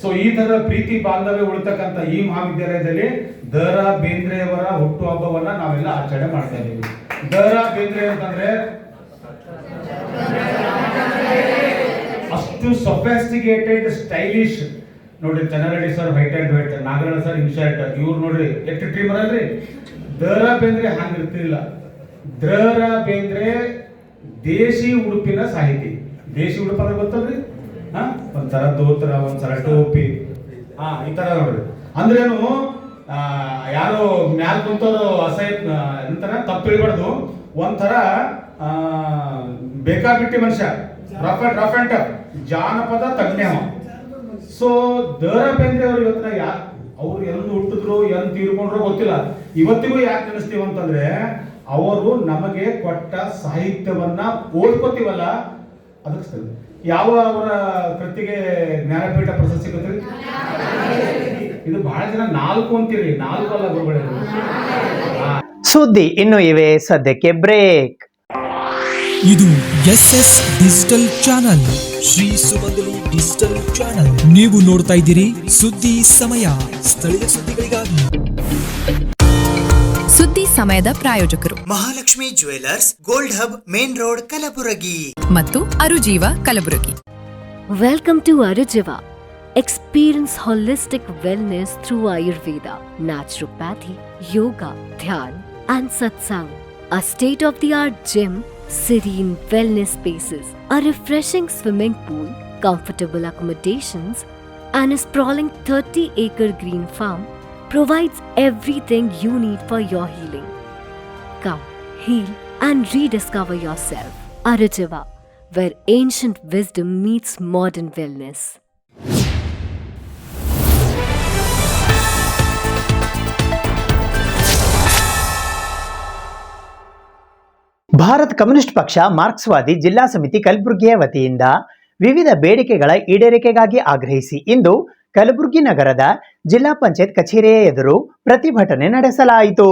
ಸೊ ಈ ಥರ ಪ್ರೀತಿ ಬಾಂಧವ್ಯ ಉಳಿತಕ್ಕಂಥ ಈ ಮಹಾವಿದ್ಯಾಲಯದಲ್ಲಿ ದ.ರಾ. ಬೇಂದ್ರೆಯವರ ಹುಟ್ಟುಹಬ್ಬವನ್ನ ನಾವೆಲ್ಲ ಆಚರಣೆ ಮಾಡ್ತಾ ಇದ್ದೀವಿ. ದ.ರಾ. ಬೇಂದ್ರೆ ಅಂತಂದ್ರೆ ಅಷ್ಟು ಸೊಫೆಸ್ಟಿಕೇಟೆಡ್, ಸ್ಟೈಲಿಶ್. ನೋಡ್ರಿ, Chennareddy sir white and white, Nagaraj sir in shirt, ಇವ್ರು ನೋಡ್ರಿ ಎಷ್ಟು ಟ್ರೀಮರ್ ಅಲ್ರಿ. ದ.ರಾ. ಬೇಂದ್ರೆ ಹಂಗಿರ್ತಿಲ್ಲ. ದ.ರಾ. ಬೇಂದ್ರೆ ದೇಶಿ ಉಡುಪಿನ ಸಾಹಿತಿ. ದೇಶಿ ಉಡುಪ ಅಂದ್ರೆ ಗೊತ್ತಲ್ರಿ, ಒಂಥರ ದೋತ್ರ, ಒಂದ್ಸಲ ಟೋಪಿ, ಈ ತರ ನೋಡ್ರಿ. ಅಂದ್ರೇನು, ಯಾರು ಮ್ಯಾಲ್ ಕುಂತೋರು ಅಸಹ್ಯ ಎಂತರ ತಪ್ಪು ತಿಳಿಬಾರ್ದು, ಒಂಥರ ಬೇಕಾಬಿಟ್ಟಿ ಮನುಷ್ಯ, ರಫ್ ಅಂಡ್ ಟಫ್, ಜಾನಪದ ತಜ್ಞ. ಸೊ ದ.ರಾ. ಬೇಂದ್ರೆ ಅವರು ಇವತ್ತಿನ ಅವ್ರು ಎಂದು ಹುಟ್ಟಿದ್ರು, ಎಂದು ತೀರ್ಕೊಂಡ್ರು ಗೊತ್ತಿಲ್ಲ. ಇವತ್ತಿಗೂ ಯಾಕೆ ನೆನೆಸ್ತೀವಿ ಅಂತಂದ್ರೆ, ಅವರು ನಮಗೆ ಕೊಟ್ಟ ಸಾಹಿತ್ಯವನ್ನ ಓದ್ಕೋತೀವಲ್ಲ ಅದಕ್ಕೆ. ಯಾವ ಅವರ ಕೃತಿಗೆ ಜ್ಞಾನಪೀಠ ಪ್ರಶಸ್ತಿ ಗೊತ್ತಿರಿ? ಇದು ಬಹಳ ಜನ 4 ಅಂತೀರಿ, 4 ಅಲ್ಲ ಗುರುಗಳೇ. ಸುದ್ದಿ ಇನ್ನು ಇವೆ, ಸದ್ಯಕ್ಕೆ ಬ್ರೇಕ್. ಇದು SS ಡಿಜಿಟಲ್ ಚಾನಲ್, ಶ್ರೀ ಸುಮಂಗಲಿ ಡಿಜಿಟಲ್ ಚಾನಲ್. ನೀವು ನೋಡ್ತಾ ಇದ್ದೀರಿ ಸುದ್ದಿ ಸಮಯ, ಸ್ಥಳೀಯ ಸುದ್ದಿಗಳಿಗಾಗಿ. ಸುದ್ದಿ ಸಮಯದ ಪ್ರಾಯೋಜಕರು Mahalakshmi jewellers, gold hub, main road, Kalaburagi ಮತ್ತು ಅರುಜೀವ Kalaburagi. Welcome to Arujiva. Experience holistic wellness through Ayurveda, naturopathy, yoga, dhyan, and satsang. A state-of-the-art gym, serene wellness spaces, a refreshing swimming pool, comfortable accommodations, and a sprawling 30-acre green farm provides everything you need for your healing. Come, heal, and rediscover yourself. Arujiva, where ancient wisdom meets modern wellness. Bharat communist ಪಕ್ಷ ಮಾರ್ಕ್ಸ್ವಾದಿ ಜಿಲ್ಲಾ ಸಮಿತಿ ಕಲಬುರಗಿಯ ವತಿಯಿಂದ ವಿವಿಧ ಬೇಡಿಕೆಗಳ ಈಡೇರಿಕೆಗಾಗಿ ಆಗ್ರಹಿಸಿ ಇಂದು ಕಲಬುರಗಿ ನಗರದ ಜಿಲ್ಲಾ ಪಂಚಾಯತ್ ಕಚೇರಿಯ ಎದುರು ಪ್ರತಿಭಟನೆ ನಡೆಸಲಾಯಿತು.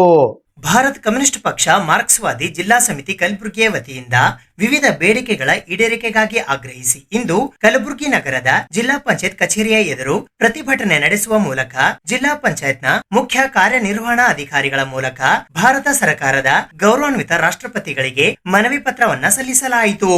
ಭಾರತ ಕಮ್ಯುನಿಸ್ಟ್ ಪಕ್ಷ ಮಾರ್ಕ್ಸ್ವಾದಿ ಜಿಲ್ಲಾ ಸಮಿತಿ ಕಲಬುರಗಿಯ ವತಿಯಿಂದ ವಿವಿಧ ಬೇಡಿಕೆಗಳ ಈಡೇರಿಕೆಗಾಗಿ ಆಗ್ರಹಿಸಿ ಇಂದು ಕಲಬುರಗಿ ನಗರದ ಜಿಲ್ಲಾ ಪಂಚಾಯತ್ ಕಚೇರಿಯ ಎದುರು ಪ್ರತಿಭಟನೆ ನಡೆಸುವ ಮೂಲಕ ಜಿಲ್ಲಾ ಪಂಚಾಯತ್ನ ಮುಖ್ಯ ಕಾರ್ಯನಿರ್ವಹಣಾ ಅಧಿಕಾರಿಗಳ ಮೂಲಕ ಭಾರತ ಸರ್ಕಾರದ ಗೌರವಾನ್ವಿತ ರಾಷ್ಟ್ರಪತಿಗಳಿಗೆ ಮನವಿ ಪತ್ರವನ್ನ ಸಲ್ಲಿಸಲಾಯಿತು.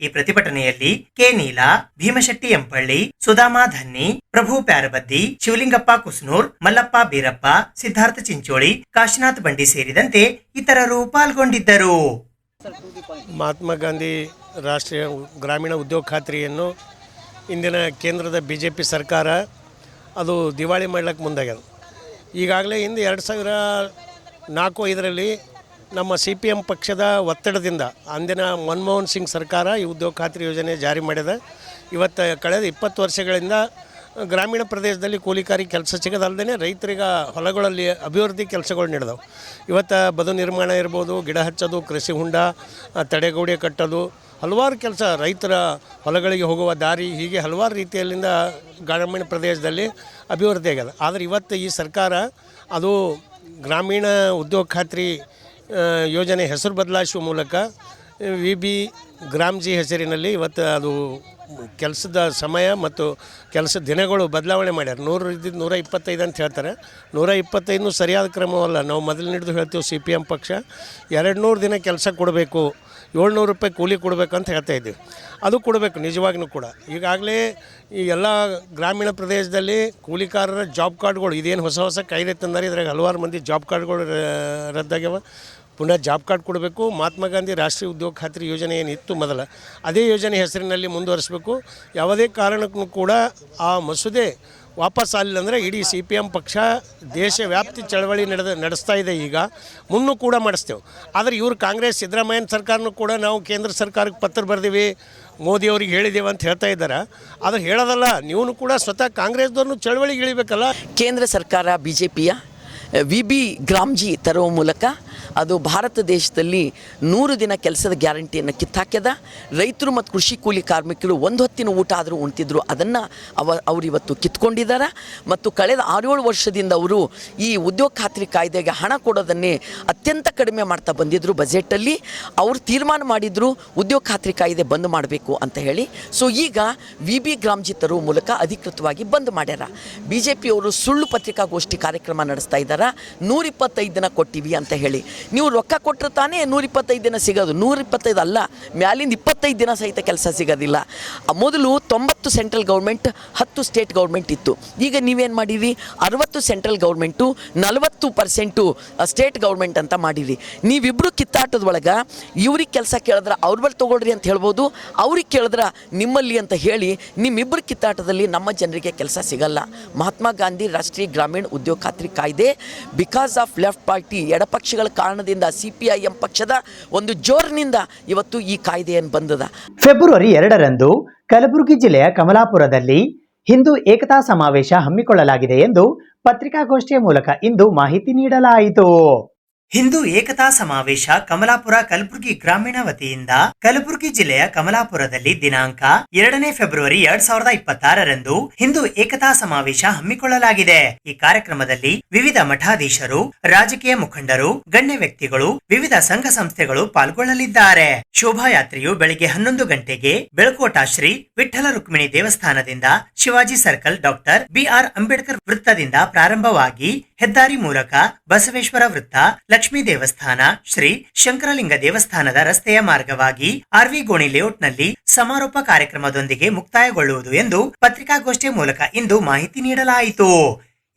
ಈ ಪ್ರತಿಭಟನೆಯಲ್ಲಿ ಕೆ. ನೀಲಾ, ಭೀಮಶೆಟ್ಟಿ ಎಂಪಳ್ಳಿ, ಸುಧಾಮಾ ಧನ್ನಿ, ಪ್ರಭು ಪ್ಯಾರಬದ್ದಿ, ಶಿವಲಿಂಗಪ್ಪ ಕುಸ್ನೂರ್, ಮಲ್ಲಪ್ಪ ಬೀರಪ್ಪ, ಸಿದ್ಧಾರ್ಥ ಚಿಂಚೋಳಿ, ಕಾಶಿನಾಥ್ ಬಂಡಿ ಸೇರಿದಂತೆ ಇತರರು ಪಾಲ್ಗೊಂಡಿದ್ದರು. ಮಹಾತ್ಮ ಗಾಂಧಿ ರಾಷ್ಟ್ರೀಯ ಗ್ರಾಮೀಣ ಉದ್ಯೋಗ ಖಾತ್ರಿಯನ್ನು ಇಂದಿನ ಕೇಂದ್ರದ BJP ಸರ್ಕಾರ ಅದು ದಿವಾಳಿ ಮಾಡ್ಲಿಕ್ಕೆ ಮುಂದಾಗ್ಯದ. ಈಗಾಗಲೇ ಇಂದು 2004-05ರಲ್ಲಿ ನಮ್ಮ CPM ಪಕ್ಷದ ಒತ್ತಡದಿಂದ ಅಂದಿನ ಮನಮೋಹನ್ ಸಿಂಗ್ ಸರ್ಕಾರ ಈ ಉದ್ಯೋಗ ಖಾತ್ರಿ ಯೋಜನೆ ಜಾರಿ ಮಾಡಿದೆ. ಇವತ್ತು ಕಳೆದ 20 ವರ್ಷಗಳಿಂದ ಗ್ರಾಮೀಣ ಪ್ರದೇಶದಲ್ಲಿ ಕೂಲಿಕಾರಿ ಕೆಲಸ ಸಿಗೋದಲ್ಲದೆ ರೈತರಿಗೆ ಹೊಲಗಳಲ್ಲಿ ಅಭಿವೃದ್ಧಿ ಕೆಲಸಗಳು ನಡೆದವು. ಇವತ್ತು ಬದು ನಿರ್ಮಾಣ ಇರ್ಬೋದು, ಗಿಡ ಹಚ್ಚೋದು, ಕೃಷಿ ಹೊಂಡ, ತಡೆಗೋಡೆ ಕಟ್ಟೋದು, ಹಲವಾರು ಕೆಲಸ, ರೈತರ ಹೊಲಗಳಿಗೆ ಹೋಗುವ ದಾರಿ, ಹೀಗೆ ಹಲವಾರು ರೀತಿಯಲ್ಲಿಂದ ಗ್ರಾಮೀಣ ಪ್ರದೇಶದಲ್ಲಿ ಅಭಿವೃದ್ಧಿ ಆಗ್ಯದ. ಆದರೆ ಇವತ್ತು ಈ ಸರ್ಕಾರ ಅದು ಗ್ರಾಮೀಣ ಉದ್ಯೋಗ ಖಾತ್ರಿ ಯೋಜನೆ ಹೆಸರು ಬದಲಾಯಿಸುವ ಮೂಲಕ VB ಗ್ರಾಮ್ಜಿ ಹೆಸರಿನಲ್ಲಿ ಇವತ್ತು ಅದು ಕೆಲಸದ ಸಮಯ ಮತ್ತು ಕೆಲಸದ ದಿನಗಳು ಬದಲಾವಣೆ ಮಾಡ್ಯಾರ. 100 ಇದ್ದಿದ್ದು 125 ಅಂತ ಹೇಳ್ತಾರೆ. 125 ಸರಿಯಾದ ಕ್ರಮವಲ್ಲ. ನಾವು ಮೊದಲು ಹಿಡಿದು ಹೇಳ್ತೀವಿ CPM ಪಕ್ಷ 200 ದಿನ ಕೆಲಸ ಕೊಡಬೇಕು, 700 ರೂಪಾಯಿ ಕೂಲಿ ಕೊಡಬೇಕಂತ ಹೇಳ್ತಾ ಇದ್ದೀವಿ. ಅದು ಕೊಡಬೇಕು ನಿಜವಾಗ್ಲೂ ಕೂಡ. ಈಗಾಗಲೇ ಈ ಎಲ್ಲ ಗ್ರಾಮೀಣ ಪ್ರದೇಶದಲ್ಲಿ ಕೂಲಿಕಾರರ ಜಾಬ್ ಕಾರ್ಡ್ಗಳು ಇದೇನು ಹೊಸ ಕಾಯ್ದೆ ತಂದರೆ ಇದ್ರಾಗ ಹಲವಾರು ಮಂದಿ ಜಾಬ್ ಕಾರ್ಡ್ಗಳು ರದ್ದಾಗ್ಯವ. ಪುನಃ ಜಾಬ್ ಕಾರ್ಡ್ ಕೊಡಬೇಕು. ಮಹಾತ್ಮ ಗಾಂಧಿ ರಾಷ್ಟ್ರೀಯ ಉದ್ಯೋಗ ಖಾತ್ರಿ ಯೋಜನೆ ಏನಿತ್ತು ಮೊದಲ, ಅದೇ ಯೋಜನೆ ಹೆಸರಿನಲ್ಲಿ ಮುಂದುವರಿಸಬೇಕು. ಯಾವುದೇ ಕಾರಣಕ್ಕೂ ಕೂಡ ಆ ಮಸೂದೆ ವಾಪಸ್ ಆಗಲಿಲ್ಲ ಅಂದರೆ ಇಡೀ CPM ಪಕ್ಷ ದೇಶವ್ಯಾಪ್ತಿ ಚಳವಳಿ ನಡೆಸ್ತಾ ಇದೆ. ಈಗ ಮುನ್ನೂ ಕೂಡ ಮಾಡಿಸ್ತೇವೆ. ಆದರೆ ಇವರು ಕಾಂಗ್ರೆಸ್ ಸಿದ್ದರಾಮಯ್ಯನ ಸರ್ಕಾರನೂ ಕೂಡ ನಾವು ಕೇಂದ್ರ ಸರ್ಕಾರಕ್ಕೆ ಪತ್ರ ಬರೆದೀವಿ, ಮೋದಿಯವ್ರಿಗೆ ಹೇಳಿದ್ದೇವೆ ಅಂತ ಹೇಳ್ತಾ ಇದ್ದಾರೆ. ಆದರೆ ಹೇಳೋದಲ್ಲ, ನೀವು ಕೂಡ ಸ್ವತಃ ಕಾಂಗ್ರೆಸ್ದವ್ರನ್ನು ಚಳವಳಿಗೆ ಇಳಿಬೇಕಲ್ಲ. ಕೇಂದ್ರ ಸರ್ಕಾರ BJPಯ VB ಗ್ರಾಮ್ಜಿ ತರುವ ಮೂಲಕ ಅದು ಭಾರತ ದೇಶದಲ್ಲಿ 100 ದಿನ ಕೆಲಸದ ಗ್ಯಾರಂಟಿಯನ್ನು ಕಿತ್ತಾಕ್ಯದ. ರೈತರು ಮತ್ತು ಕೃಷಿ ಕೂಲಿ ಕಾರ್ಮಿಕರು ಒಂದು ಹೊತ್ತಿನ ಊಟ ಆದರೂ ಉಣ್ತಿದ್ರು, ಅದನ್ನು ಅವರು ಇವತ್ತು ಕಿತ್ಕೊಂಡಿದ್ದಾರೆ. ಮತ್ತು ಕಳೆದ 6-7 ವರ್ಷದಿಂದ ಅವರು ಈ ಉದ್ಯೋಗ ಖಾತ್ರಿ ಕಾಯ್ದೆಗೆ ಹಣ ಕೊಡೋದನ್ನೇ ಅತ್ಯಂತ ಕಡಿಮೆ ಮಾಡ್ತಾ ಬಂದಿದ್ದರು. ಬಜೆಟಲ್ಲಿ ಅವರು ತೀರ್ಮಾನ ಮಾಡಿದ್ರು ಉದ್ಯೋಗ ಖಾತ್ರಿ ಕಾಯ್ದೆ ಬಂದ್ ಮಾಡಬೇಕು ಅಂತ ಹೇಳಿ. ಸೊ ಈಗ VB ಗ್ರಾಮ್ಜಿ ತರುವ ಮೂಲಕ ಅಧಿಕೃತವಾಗಿ ಬಂದ್ ಮಾಡ್ಯಾರ. BJPಯವರು ಸುಳ್ಳು ಪತ್ರಿಕಾಗೋಷ್ಠಿ ಕಾರ್ಯಕ್ರಮ ನಡೆಸ್ತಾ ಇದ್ದಾರೆ. 125 ದಿನ ಕೊಟ್ಟಿವಿ ಅಂತ ಹೇಳಿ. ನೀವು ರೊಕ್ಕ ಕೊಟ್ಟರೆ ತಾನೇ 125 ದಿನ ಸಿಗೋದು. 125 ಅಲ್ಲ, ಮ್ಯಾಲಿಂದ 25 ದಿನ ಸಹಿತ ಕೆಲಸ ಸಿಗೋದಿಲ್ಲ. ಮೊದಲು 90 ಸೆಂಟ್ರಲ್ ಗೌರ್ಮೆಂಟ್, 10 ಸ್ಟೇಟ್ ಗೌರ್ಮೆಂಟ್ ಇತ್ತು. ಈಗ ನೀವೇನು ಮಾಡಿರಿ, 60 ಸೆಂಟ್ರಲ್ ಗೌರ್ಮೆಂಟು, 40% ಸ್ಟೇಟ್ ಗೌರ್ಮೆಂಟ್ ಅಂತ ಮಾಡಿರಿ. ನೀವಿಬ್ಬರು ಕಿತ್ತಾಟದ ಒಳಗೆ ಇವ್ರಿಗೆ ಕೆಲಸ ಕೇಳಿದ್ರೆ ಅವ್ರ ಬಳಿ ತೊಗೊಳ್ರಿ ಅಂತ ಹೇಳ್ಬೋದು, ಅವ್ರಿಗೆ ಕೇಳಿದ್ರೆ ನಿಮ್ಮಲ್ಲಿ ಅಂತ ಹೇಳಿ ನಿಮ್ಮಿಬ್ಬರು ಕಿತ್ತಾಟದಲ್ಲಿ ನಮ್ಮ ಜನರಿಗೆ ಕೆಲಸ ಸಿಗಲ್ಲ. ಮಹಾತ್ಮ ಗಾಂಧಿ ರಾಷ್ಟ್ರೀಯ ಗ್ರಾಮೀಣ ಉದ್ಯೋಗ ಖಾತ್ರಿ ಕಾಯ್ದೆ ಬಿಕಾಸ್ ಆಫ್ ಲೆಫ್ಟ್ ಪಾರ್ಟಿ, ಎಡಪಕ್ಷಗಳ ಕಾರಣದಿಂದ CPIM ಪಕ್ಷದ ಒಂದು ಜೋರಿನಿಂದ ಇವತ್ತು ಈ ಕಾಯ್ದೆಯನ್ನು ಬಂದದ. ಫೆಬ್ರವರಿ 2ರಂದು ಕಲಬುರಗಿ ಜಿಲ್ಲೆಯ ಕಮಲಾಪುರದಲ್ಲಿ ಹಿಂದೂ ಏಕತಾ ಸಮಾವೇಶ ಹಮ್ಮಿಕೊಳ್ಳಲಾಗಿದೆ ಎಂದು ಪತ್ರಿಕಾಗೋಷ್ಠಿಯ ಮೂಲಕ ಇಂದು ಮಾಹಿತಿ ನೀಡಲಾಯಿತು. ಹಿಂದೂ ಏಕತಾ ಸಮಾವೇಶ ಕಮಲಾಪುರ ಕಲಬುರಗಿ ಗ್ರಾಮೀಣ ವತಿಯಿಂದ ಕಲಬುರಗಿ ಜಿಲ್ಲೆಯ ಕಮಲಾಪುರದಲ್ಲಿ ದಿನಾಂಕ 2ನೇ ಫೆಬ್ರವರಿ 2026ರಂದು ಹಿಂದೂ ಏಕತಾ ಸಮಾವೇಶ ಹಮ್ಮಿಕೊಳ್ಳಲಾಗಿದೆ. ಈ ಕಾರ್ಯಕ್ರಮದಲ್ಲಿ ವಿವಿಧ ಮಠಾಧೀಶರು, ರಾಜಕೀಯ ಮುಖಂಡರು, ಗಣ್ಯ ವ್ಯಕ್ತಿಗಳು, ವಿವಿಧ ಸಂಘ ಸಂಸ್ಥೆಗಳು ಪಾಲ್ಗೊಳ್ಳಲಿದ್ದಾರೆ. ಶೋಭಾಯಾತ್ರೆಯು ಬೆಳಿಗ್ಗೆ 11 ಗಂಟೆಗೆ ಬೆಳಕೋಟ ಶ್ರೀ ವಿಠ್ಠಲ ರುಕ್ಮಿಣಿ ದೇವಸ್ಥಾನದಿಂದ Shivaji circle doctor BR Ambedkar ವೃತ್ತದಿಂದ ಪ್ರಾರಂಭವಾಗಿ ಹೆದ್ದಾರಿ ಮೂಲಕ ಬಸವೇಶ್ವರ ವೃತ್ತ, ಲಕ್ಷ್ಮೀ ದೇವಸ್ಥಾನ, ಶ್ರೀ ಶಂಕರಲಿಂಗ ದೇವಸ್ಥಾನದ ರಸ್ತೆಯ ಮಾರ್ಗವಾಗಿ RV ಗೋಣಿ ಲೇಔಟ್ನಲ್ಲಿ ಸಮಾರೋಪ ಕಾರ್ಯಕ್ರಮದೊಂದಿಗೆ ಮುಕ್ತಾಯಗೊಳ್ಳುವುದು ಎಂದು ಪತ್ರಿಕಾಗೋಷ್ಠಿಯ ಮೂಲಕ ಇಂದು ಮಾಹಿತಿ ನೀಡಲಾಯಿತು.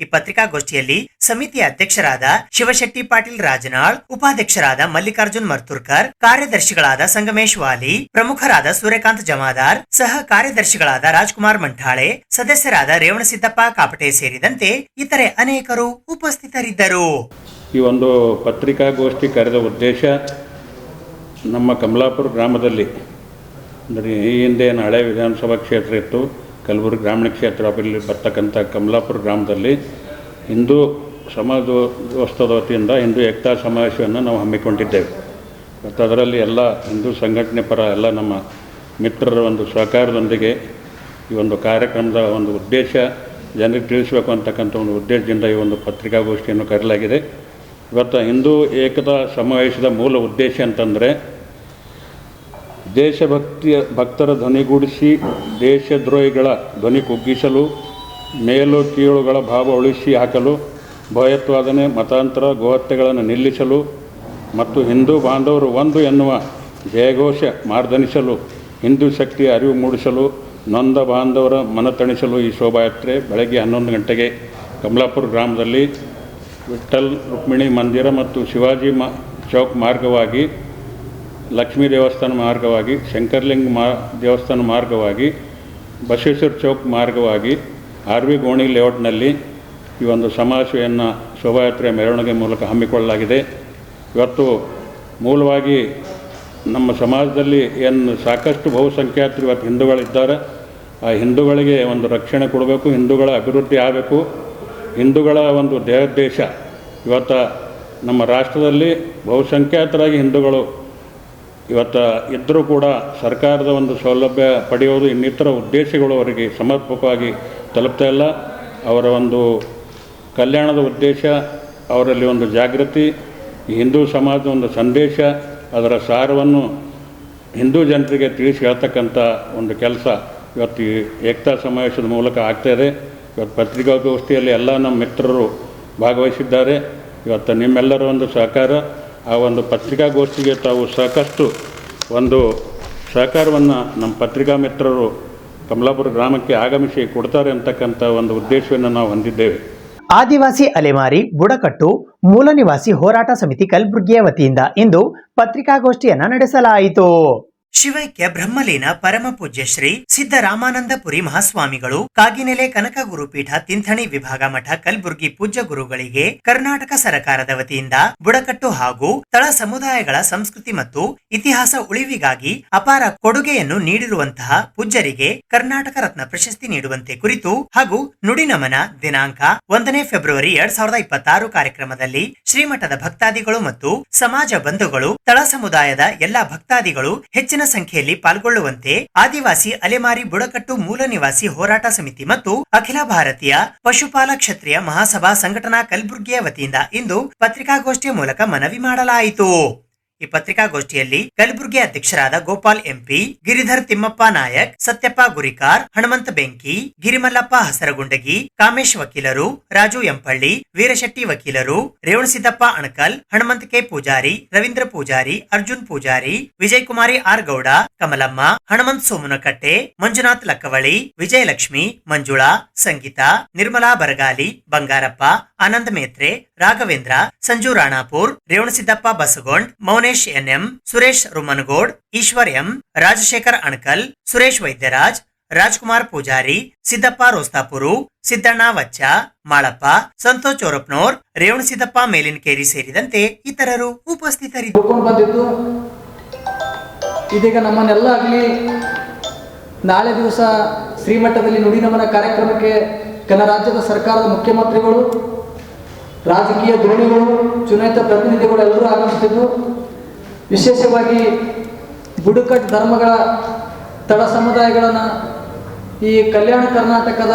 ಈ ಪತ್ರಿಕಾಗೋಷ್ಠಿಯಲ್ಲಿ ಸಮಿತಿಯ ಅಧ್ಯಕ್ಷರಾದ ಶಿವಶೆಟ್ಟಿ ಪಾಟೀಲ್ ರಾಜನಾಳ್, ಉಪಾಧ್ಯಕ್ಷರಾದ ಮಲ್ಲಿಕಾರ್ಜುನ್ ಮರ್ತುರ್ಕರ್, ಕಾರ್ಯದರ್ಶಿಗಳಾದ ಸಂಗಮೇಶ್ ವಾಲಿ, ಪ್ರಮುಖರಾದ ಸೂರ್ಯಕಾಂತ್ ಜಮಾದಾರ್, ಸಹ ಕಾರ್ಯದರ್ಶಿಗಳಾದ ರಾಜ್ಕುಮಾರ್ ಮಂಠಾಳೆ, ಸದಸ್ಯರಾದ ರೇವಣಸಿದ್ದಪ್ಪ ಕಾಪಟೆ ಸೇರಿದಂತೆ ಇತರೆ ಅನೇಕರು ಉಪಸ್ಥಿತರಿದ್ದರು. ಈ ಒಂದು ಪತ್ರಿಕಾಗೋಷ್ಠಿ ಕರೆದ ಉದ್ದೇಶ, ನಮ್ಮ ಕಮಲಾಪುರ ಗ್ರಾಮದಲ್ಲಿ ಅಂದರೆ ಈ ಹಿಂದೆ ಹಳೆ ವಿಧಾನಸಭಾ ಕ್ಷೇತ್ರ ಇತ್ತು, ಕಲಬುರಗಿ ಗ್ರಾಮೀಣ ಕ್ಷೇತ್ರದಲ್ಲಿ ಬರ್ತಕ್ಕಂಥ ಕಮಲಾಪುರ ಗ್ರಾಮದಲ್ಲಿ ಹಿಂದೂ ಸಮಾಜೋತ್ಸವದ ವತಿಯಿಂದ ಹಿಂದೂ ಏಕತಾ ಸಮಾವೇಶವನ್ನು ನಾವು ಹಮ್ಮಿಕೊಂಡಿದ್ದೇವೆ. ಮತ್ತು ಅದರಲ್ಲಿ ಎಲ್ಲ ಹಿಂದೂ ಸಂಘಟನೆ ಪರ ಎಲ್ಲ ನಮ್ಮ ಮಿತ್ರರ ಒಂದು ಸಹಕಾರದೊಂದಿಗೆ ಈ ಒಂದು ಕಾರ್ಯಕ್ರಮದ ಒಂದು ಉದ್ದೇಶ ಜನರಿಗೆ ತಿಳಿಸಬೇಕು ಅಂತಕ್ಕಂಥ ಒಂದು ಉದ್ದೇಶದಿಂದ ಈ ಒಂದು ಪತ್ರಿಕಾಗೋಷ್ಠಿಯನ್ನು ಕರೆಯಲಾಗಿದೆ. ಇವತ್ತು ಹಿಂದೂ ಏಕತಾ ಸಮಾವೇಶದ ಮೂಲ ಉದ್ದೇಶ ಅಂತಂದರೆ ಭಕ್ತರ ಧ್ವನಿಗೂಡಿಸಿ ದೇಶದ್ರೋಹಿಗಳ ಧ್ವನಿ ಕುಗ್ಗಿಸಲು, ಮೇಲು ಕೀಳುಗಳ ಭಾವ ಉಳಿಸಿ ಹಾಕಲು, ಭಯೋತ್ಪಾದನೆ, ಮತಾಂತರ, ಗೋಹತ್ಯೆಗಳನ್ನು ನಿಲ್ಲಿಸಲು ಮತ್ತು ಹಿಂದೂ ಬಾಂಧವರು ಒಂದು ಎನ್ನುವ ಜಯಘೋಷ ಮಾರ್ದನಿಸಲು, ಹಿಂದೂ ಶಕ್ತಿಯ ಅರಿವು ಮೂಡಿಸಲು, ನೊಂದ ಬಾಂಧವರ ಮನತಣಿಸಲು ಈ ಶೋಭಾಯಾತ್ರೆ ಬೆಳಗ್ಗೆ 11 ಗಂಟೆಗೆ ಕಮಲಾಪುರ ಗ್ರಾಮದಲ್ಲಿ ವಿಠ್ಠಲ್ ರುಕ್ಮಿಣಿ ಮಂದಿರ ಮತ್ತು ಶಿವಾಜಿ ಚೌಕ್ ಮಾರ್ಗವಾಗಿ, ಲಕ್ಷ್ಮೀ ದೇವಸ್ಥಾನ ಮಾರ್ಗವಾಗಿ, ಶಂಕರಲಿಂಗ ದೇವಸ್ಥಾನ ಮಾರ್ಗವಾಗಿ, ಬಸವೇಶ್ವರ ಚೌಕ್ ಮಾರ್ಗವಾಗಿ RV ಗೋಣಿ ಲೇಔಟ್ನಲ್ಲಿ ಈ ಒಂದು ಸಮಾವೇಶವನ್ನು ಶೋಭಾಯಾತ್ರೆಯ ಮೆರವಣಿಗೆ ಮೂಲಕ ಹಮ್ಮಿಕೊಳ್ಳಲಾಗಿದೆ. ಇವತ್ತು ಮೂಲವಾಗಿ ನಮ್ಮ ಸಮಾಜದಲ್ಲಿ ಏನು ಸಾಕಷ್ಟು ಬಹುಸಂಖ್ಯಾತರು ಇವತ್ತು ಹಿಂದೂಗಳಿದ್ದಾರೆ. ಆ ಹಿಂದೂಗಳಿಗೆ ಒಂದು ರಕ್ಷಣೆ ಕೊಡಬೇಕು, ಹಿಂದೂಗಳ ಅಭಿವೃದ್ಧಿ ಆಗಬೇಕು. ಹಿಂದೂಗಳ ಒಂದು ದೇಶ ಇವತ್ತು ನಮ್ಮ ರಾಷ್ಟ್ರದಲ್ಲಿ ಬಹುಸಂಖ್ಯಾತರಾಗಿ ಹಿಂದೂಗಳು ಇವತ್ತು ಇದ್ದರೂ ಕೂಡ ಸರ್ಕಾರದ ಒಂದು ಸೌಲಭ್ಯ ಪಡೆಯೋದು, ಇನ್ನಿತರ ಉದ್ದೇಶಗಳು ಅವರಿಗೆ ಸಮರ್ಪಕವಾಗಿ ತಲುಪ್ತಾ ಇಲ್ಲ. ಅವರ ಒಂದು ಕಲ್ಯಾಣದ ಉದ್ದೇಶ, ಅವರಲ್ಲಿ ಒಂದು ಜಾಗೃತಿ, ಈ ಹಿಂದೂ ಸಮಾಜದ ಒಂದು ಸಂದೇಶ, ಅದರ ಸಾರವನ್ನು ಹಿಂದೂ ಜನರಿಗೆ ತಿಳಿಸಿ ಹೇಳ್ತಕ್ಕಂಥ ಒಂದು ಕೆಲಸ ಇವತ್ತು ಈ ಏಕತಾ ಸಮಾವೇಶದ ಮೂಲಕ ಆಗ್ತಾಯಿದೆ. ಇವತ್ತು ಪತ್ರಿಕಾಗೋಷ್ಠಿಯಲ್ಲಿ ಎಲ್ಲ ನಮ್ಮ ಮಿತ್ರರು ಭಾಗವಹಿಸಿದ್ದಾರೆ. ಇವತ್ತು ನಿಮ್ಮೆಲ್ಲರ ಒಂದು ಸಹಕಾರ, ಆ ಒಂದು ಪತ್ರಿಕಾಗೋಷ್ಠಿಗೆ ತಾವು ಸಾಕಷ್ಟು ಒಂದು ಸಹಕಾರವನ್ನು ನಮ್ಮ ಪತ್ರಿಕಾ ಮಿತ್ರರು ಕಮಲಾಪುರ ಗ್ರಾಮಕ್ಕೆ ಆಗಮಿಸಿ ಕೊಡ್ತಾರೆ ಅಂತಕ್ಕಂಥ ಒಂದು ಉದ್ದೇಶವನ್ನು ನಾವು ಹೊಂದಿದ್ದೇವೆ. ಆದಿವಾಸಿ ಅಲೆಮಾರಿ ಬುಡಕಟ್ಟು ಮೂಲ ನಿವಾಸಿ ಹೋರಾಟ ಸಮಿತಿ ಕಲಬುರಗಿಯ ವತಿಯಿಂದ ಇಂದು ಪತ್ರಿಕಾಗೋಷ್ಠಿಯನ್ನು ನಡೆಸಲಾಯಿತು. ಶಿವೈಕ್ಯ ಬ್ರಹ್ಮಲೀನ ಪರಮ ಪೂಜ್ಯ ಶ್ರೀ ಸಿದ್ದರಾಮಾನಂದಪುರಿ ಮಹಾಸ್ವಾಮಿಗಳು ಕಾಗಿನೆಲೆ ಕನಕ ಗುರುಪೀಠ ತಿಂಥಣಿ ವಿಭಾಗ ಮಠ ಕಲಬುರ್ಗಿ ಪೂಜ್ಯ ಗುರುಗಳಿಗೆ ಕರ್ನಾಟಕ ಸರ್ಕಾರದ ವತಿಯಿಂದ ಬುಡಕಟ್ಟು ಹಾಗೂ ತಳ ಸಮುದಾಯಗಳ ಸಂಸ್ಕೃತಿ ಮತ್ತು ಇತಿಹಾಸ ಉಳಿವಿಗಾಗಿ ಅಪಾರ ಕೊಡುಗೆಯನ್ನು ನೀಡಿರುವಂತಹ ಪೂಜ್ಯರಿಗೆ ಕರ್ನಾಟಕ ರತ್ನ ಪ್ರಶಸ್ತಿ ನೀಡುವಂತೆ ಕುರಿತು ಹಾಗೂ ನುಡಿನಮನ ದಿನಾಂಕ 1 ಫೆಬ್ರವರಿ 2026 ಕಾರ್ಯಕ್ರಮದಲ್ಲಿ ಶ್ರೀಮಠದ ಭಕ್ತಾದಿಗಳು ಮತ್ತು ಸಮಾಜ ಬಂಧುಗಳು ತಳ ಸಮುದಾಯದ ಎಲ್ಲಾ ಭಕ್ತಾದಿಗಳು ಹೆಚ್ಚಿನ ಸಂಖ್ಯೆಯಲ್ಲಿ ಪಾಲ್ಗೊಳ್ಳುವಂತೆ ಆದಿವಾಸಿ ಅಲೆಮಾರಿ ಬುಡಕಟ್ಟು ಮೂಲ ನಿವಾಸಿ ಹೋರಾಟ ಸಮಿತಿ ಮತ್ತು ಅಖಿಲ ಭಾರತೀಯ ಪಶುಪಾಲ ಕ್ಷತ್ರಿಯ ಮಹಾಸಭಾ ಸಂಘಟನಾ ಕಲಬುರ್ಗಿಯ ವತಿಯಿಂದ ಇಂದು ಪತ್ರಿಕಾಗೋಷ್ಠಿಯ ಮೂಲಕ ಮನವಿ ಮಾಡಲಾಯಿತು. ಈ ಪತ್ರಿಕಾಗೋಷ್ಠಿಯಲ್ಲಿ ಕಲಬುರಗಿ ಅಧ್ಯಕ್ಷರಾದ ಗೋಪಾಲ್ ಎಂಪಿ, ಗಿರಿಧರ್ ತಿಮ್ಮಪ್ಪ ನಾಯಕ್, ಸತ್ಯಪ್ಪ ಗುರಿಕಾರ್, ಹನುಮಂತ ಬೆಂಕಿ, ಗಿರಿಮಲ್ಲಪ್ಪ ಹಸರಗುಂಡಗಿ, ಕಾಮೇಶ್ ವಕೀಲರು, ರಾಜು ಎಂಪಳ್ಳಿ, ವೀರಶೆಟ್ಟಿ ವಕೀಲರು, Revanasiddappa Anakal, Hanumantha K Pujari, Ravindra Pujari, Arjun Pujari, Vijayakumari R Gowda, Kamalamma, Hanumanth Somanakatte, Manjunath Lakkavali, Vijayalakshmi, Manjula, Sangeetha, Nirmala Baragali, Bangarappa, Anand Metre, Raghavendra, Sanju Ranapur, Revanasiddappa Basagond, Mounesh N M, Suresh Rumanagod, Eshwar M, Rajashekhar Anakal, Suresh Vaidyaraj, Rajkumar Pujari, Siddappa Rostapur, Siddanna Vachcha, Malappa, Santosh ಚೋರಪ್ನೋರ್, Revanasiddappa ಮೇಲಿನಕೇರಿ ಸೇರಿದಂತೆ ಇತರರು ಉಪಸ್ಥಿತರಿದ್ದರು. ಇದೀಗ ನಮ್ಮನ್ನೆಲ್ಲ ಆಗಲಿ ನಾಳೆ ದಿವಸ ಶ್ರೀಮಠದಲ್ಲಿ ನುಡಿನಮನ ಕಾರ್ಯಕ್ರಮಕ್ಕೆ ಕೆಲ ರಾಜ್ಯದ ಸರ್ಕಾರದ ಮುಖ್ಯಮಂತ್ರಿಗಳು, ರಾಜಕೀಯ ಧೋರಣೆಗಳು, ಚುನಾಯಿತ ಪ್ರತಿನಿಧಿಗಳು ಎಲ್ಲರೂ ಆಗಮಿಸುತ್ತಿದ್ದು, ವಿಶೇಷವಾಗಿ ಬುಡಕಟ್ಟು ಧರ್ಮಗಳ ತಳ ಸಮುದಾಯಗಳನ್ನು ಈ ಕಲ್ಯಾಣ ಕರ್ನಾಟಕದ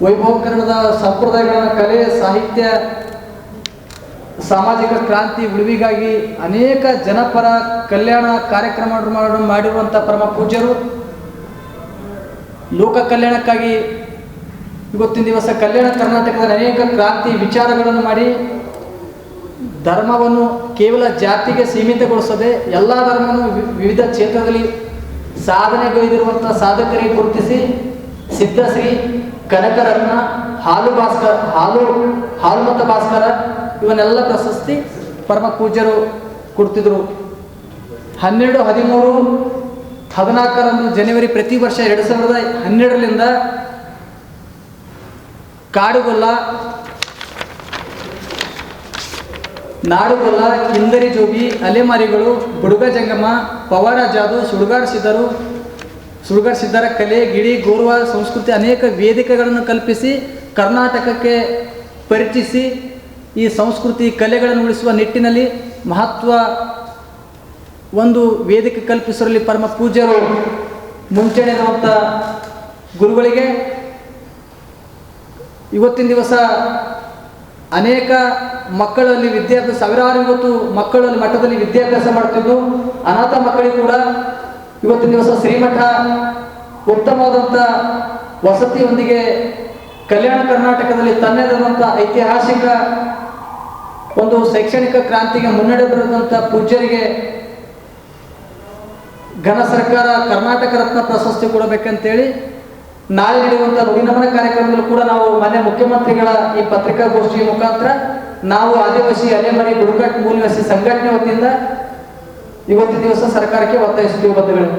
ವೈಭವೀಕರಣದ ಸಂಪ್ರದಾಯಗಳನ್ನು ಕಲೆ, ಸಾಹಿತ್ಯ, ಸಾಮಾಜಿಕ ಕ್ರಾಂತಿ ಉಳಿವಿಗಾಗಿ ಅನೇಕ ಜನಪರ ಕಲ್ಯಾಣ ಕಾರ್ಯಕ್ರಮ ಮಾಡಿರುವಂಥ ಪರಮ ಪೂಜ್ಯರು ಲೋಕ ಕಲ್ಯಾಣಕ್ಕಾಗಿ ಇವತ್ತಿನ ದಿವಸ ಕಲ್ಯಾಣ ಕರ್ನಾಟಕದ ಅನೇಕ ಕ್ರಾಂತಿ ವಿಚಾರಗಳನ್ನು ಮಾಡಿ ಧರ್ಮವನ್ನು ಕೇವಲ ಜಾತಿಗೆ ಸೀಮಿತಗೊಳಿಸದೆ ಎಲ್ಲ ಧರ್ಮವನ್ನು ವಿವಿಧ ಕ್ಷೇತ್ರದಲ್ಲಿ ಸಾಧನೆಗೈದಿರುವಂಥ ಸಾಧಕರಿಗೆ ಗುರುತಿಸಿ ಸಿದ್ಧಶ್ರೀ, ಕನಕರತ್ನ, ಹಾಲುಮತ ಭಾಸ್ಕರ ಇವನ್ನೆಲ್ಲ ಪ್ರಶಸ್ತಿ ಪರಮ ಪೂಜ್ಯರು ಕೊಡ್ತಿದ್ರು. 12, 13, 14 ಜನವರಿ ಪ್ರತಿ ವರ್ಷ 2012ರಿಂದ ಕಾಡುಗೊಲ್ಲ, ನಾಡುಗೊಲ್ಲ, ಕಿಂದರಿ ಜೋಗಿ, ಅಲೆಮಾರಿಗಳು, ಬುಡುಗ ಜಂಗಮ, ಪವಾಡ ಜಾದು, ಸುಡುಗಾರ್ ಸಿದ್ದರ ಕಲೆ, ಗಿಡಿ, ಗೌರವ ಸಂಸ್ಕೃತಿ ಅನೇಕ ವೇದಿಕೆಗಳನ್ನು ಕಲ್ಪಿಸಿ ಕರ್ನಾಟಕಕ್ಕೆ ಪರಿಚಯಿಸಿ ಈ ಸಂಸ್ಕೃತಿ ಕಲೆಗಳನ್ನು ಉಳಿಸುವ ನಿಟ್ಟಿನಲ್ಲಿ ಮಹತ್ವ ಒಂದು ವೇದಿಕೆ ಕಲ್ಪಿಸುವಲ್ಲಿ ಪರಮ ಪೂಜ್ಯರು ಮುಂಚೂಣಿರುವಂಥ ಗುರುಗಳಿಗೆ ಇವತ್ತಿನ ದಿವಸ ಅನೇಕ ಮಕ್ಕಳಲ್ಲಿ ವಿದ್ಯಾಭ್ಯಾಸ, ಸಾವಿರಾರು ಇವತ್ತು ಮಕ್ಕಳಲ್ಲಿ ಮಠದಲ್ಲಿ ವಿದ್ಯಾಭ್ಯಾಸ ಮಾಡ್ತಿದ್ದು, ಅನಾಥ ಮಕ್ಕಳಿಗೆ ಕೂಡ ಇವತ್ತಿನ ದಿವಸ ಶ್ರೀಮಠ ಉತ್ತಮವಾದಂಥ ವಸತಿಯೊಂದಿಗೆ ಕಲ್ಯಾಣ ಕರ್ನಾಟಕದಲ್ಲಿ ತನ್ನದಾದಂಥ ಐತಿಹಾಸಿಕ ಒಂದು ಶೈಕ್ಷಣಿಕ ಕ್ರಾಂತಿಗೆ ಮುನ್ನಡೆ ಬರೆದಂಥ ಪೂಜ್ಯರಿಗೆ ಘನ ಸರ್ಕಾರ ಕರ್ನಾಟಕ ರತ್ನ ಪ್ರಶಸ್ತಿ ಕೊಡಬೇಕಂತೇಳಿ ನಾಳೆ ನಡೆಯುವಂಥ ನುಡಿನಮನ ಕಾರ್ಯಕ್ರಮದಲ್ಲೂ ಕೂಡ ನಾವು ಮಾನ್ಯ ಮುಖ್ಯಮಂತ್ರಿಗಳ ಈ ಪತ್ರಿಕಾಗೋಷ್ಠಿಯ ಮುಖಾಂತರ ನಾವು ಆದಿವಾಸಿ ಅಲೆಮಾರಿ ಬುಡಕಟ್ಟು ಮೂಲ ನಿವಾಸಿ ಸಂಘಟನೆ ವತಿಯಿಂದ ಇವತ್ತಿನ ದಿವಸ ಸರ್ಕಾರಕ್ಕೆ ಒತ್ತಾಯಿಸುತ್ತೀವಿ ಬಂಧುಗಳು.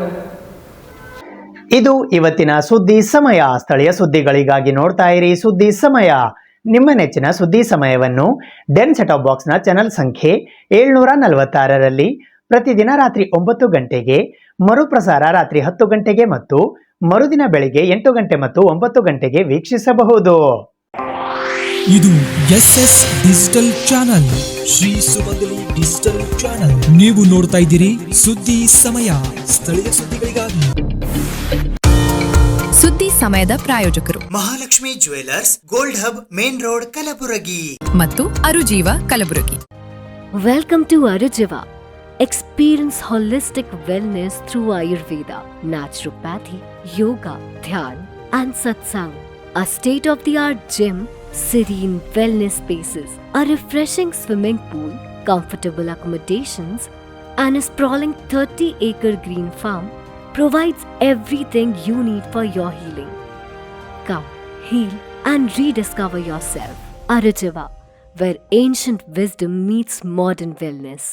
ಇದು ಇವತ್ತಿನ ಸುದ್ದಿ ಸಮಯ. ಸ್ಥಳೀಯ ಸುದ್ದಿಗಳಿಗಾಗಿ ನೋಡ್ತಾ ಇರಿ ಸುದ್ದಿ ಸಮಯ. ನಿಮ್ಮ ನೆಚ್ಚಿನ ಸುದ್ದಿ ಸಮಯವನ್ನು ಡೆನ್ ಸೆಟಾಪ್ ಬಾಕ್ಸ್ನ ಚಾನೆಲ್ ಸಂಖ್ಯೆ 746ರಲ್ಲಿ ಪ್ರತಿದಿನ ರಾತ್ರಿ 9 ಗಂಟೆಗೆ, ಮರುಪ್ರಸಾರ ರಾತ್ರಿ 10 ಗಂಟೆಗೆ ಮತ್ತು ಮರುದಿನ ಬೆಳಿಗ್ಗೆ 8 ಗಂಟೆ ಮತ್ತು 9 ಗಂಟೆಗೆ ವೀಕ್ಷಿಸಬಹುದು. ಇದು ಎಸ್ಎಸ್ ಡಿಜಿಟಲ್ ಚಾನಲ್, ಶ್ರೀ ಸುಮಂಗಲಿ ಡಿಜಿಟಲ್ ಚಾನಲ್. ನೀವು ನೋಡ್ತಾ ಇದ್ದೀರಿ ಸುದ್ದಿ ಸಮಯ, ಸ್ಥಳೀಯ ಸುದ್ದಿಗಳಿಗಾಗಿ. ಸುದ್ದಿ ಸಮಯದ ಪ್ರಾಯೋಜಕರು Mahalakshmi jewellers, gold hub, main road, Kalaburagi ಮತ್ತು ಅರುಜೀವ Kalaburagi. Welcome to Arujiva. Experience holistic wellness through Ayurveda, naturopathy, yoga, dhyan, and satsang. A state-of-the-art gym, serene wellness spaces, a refreshing swimming pool, comfortable accommodations, and a sprawling 30-acre green farm provides everything you need for your healing. Come, heal, and rediscover yourself. Arujiva, where ancient wisdom meets modern wellness.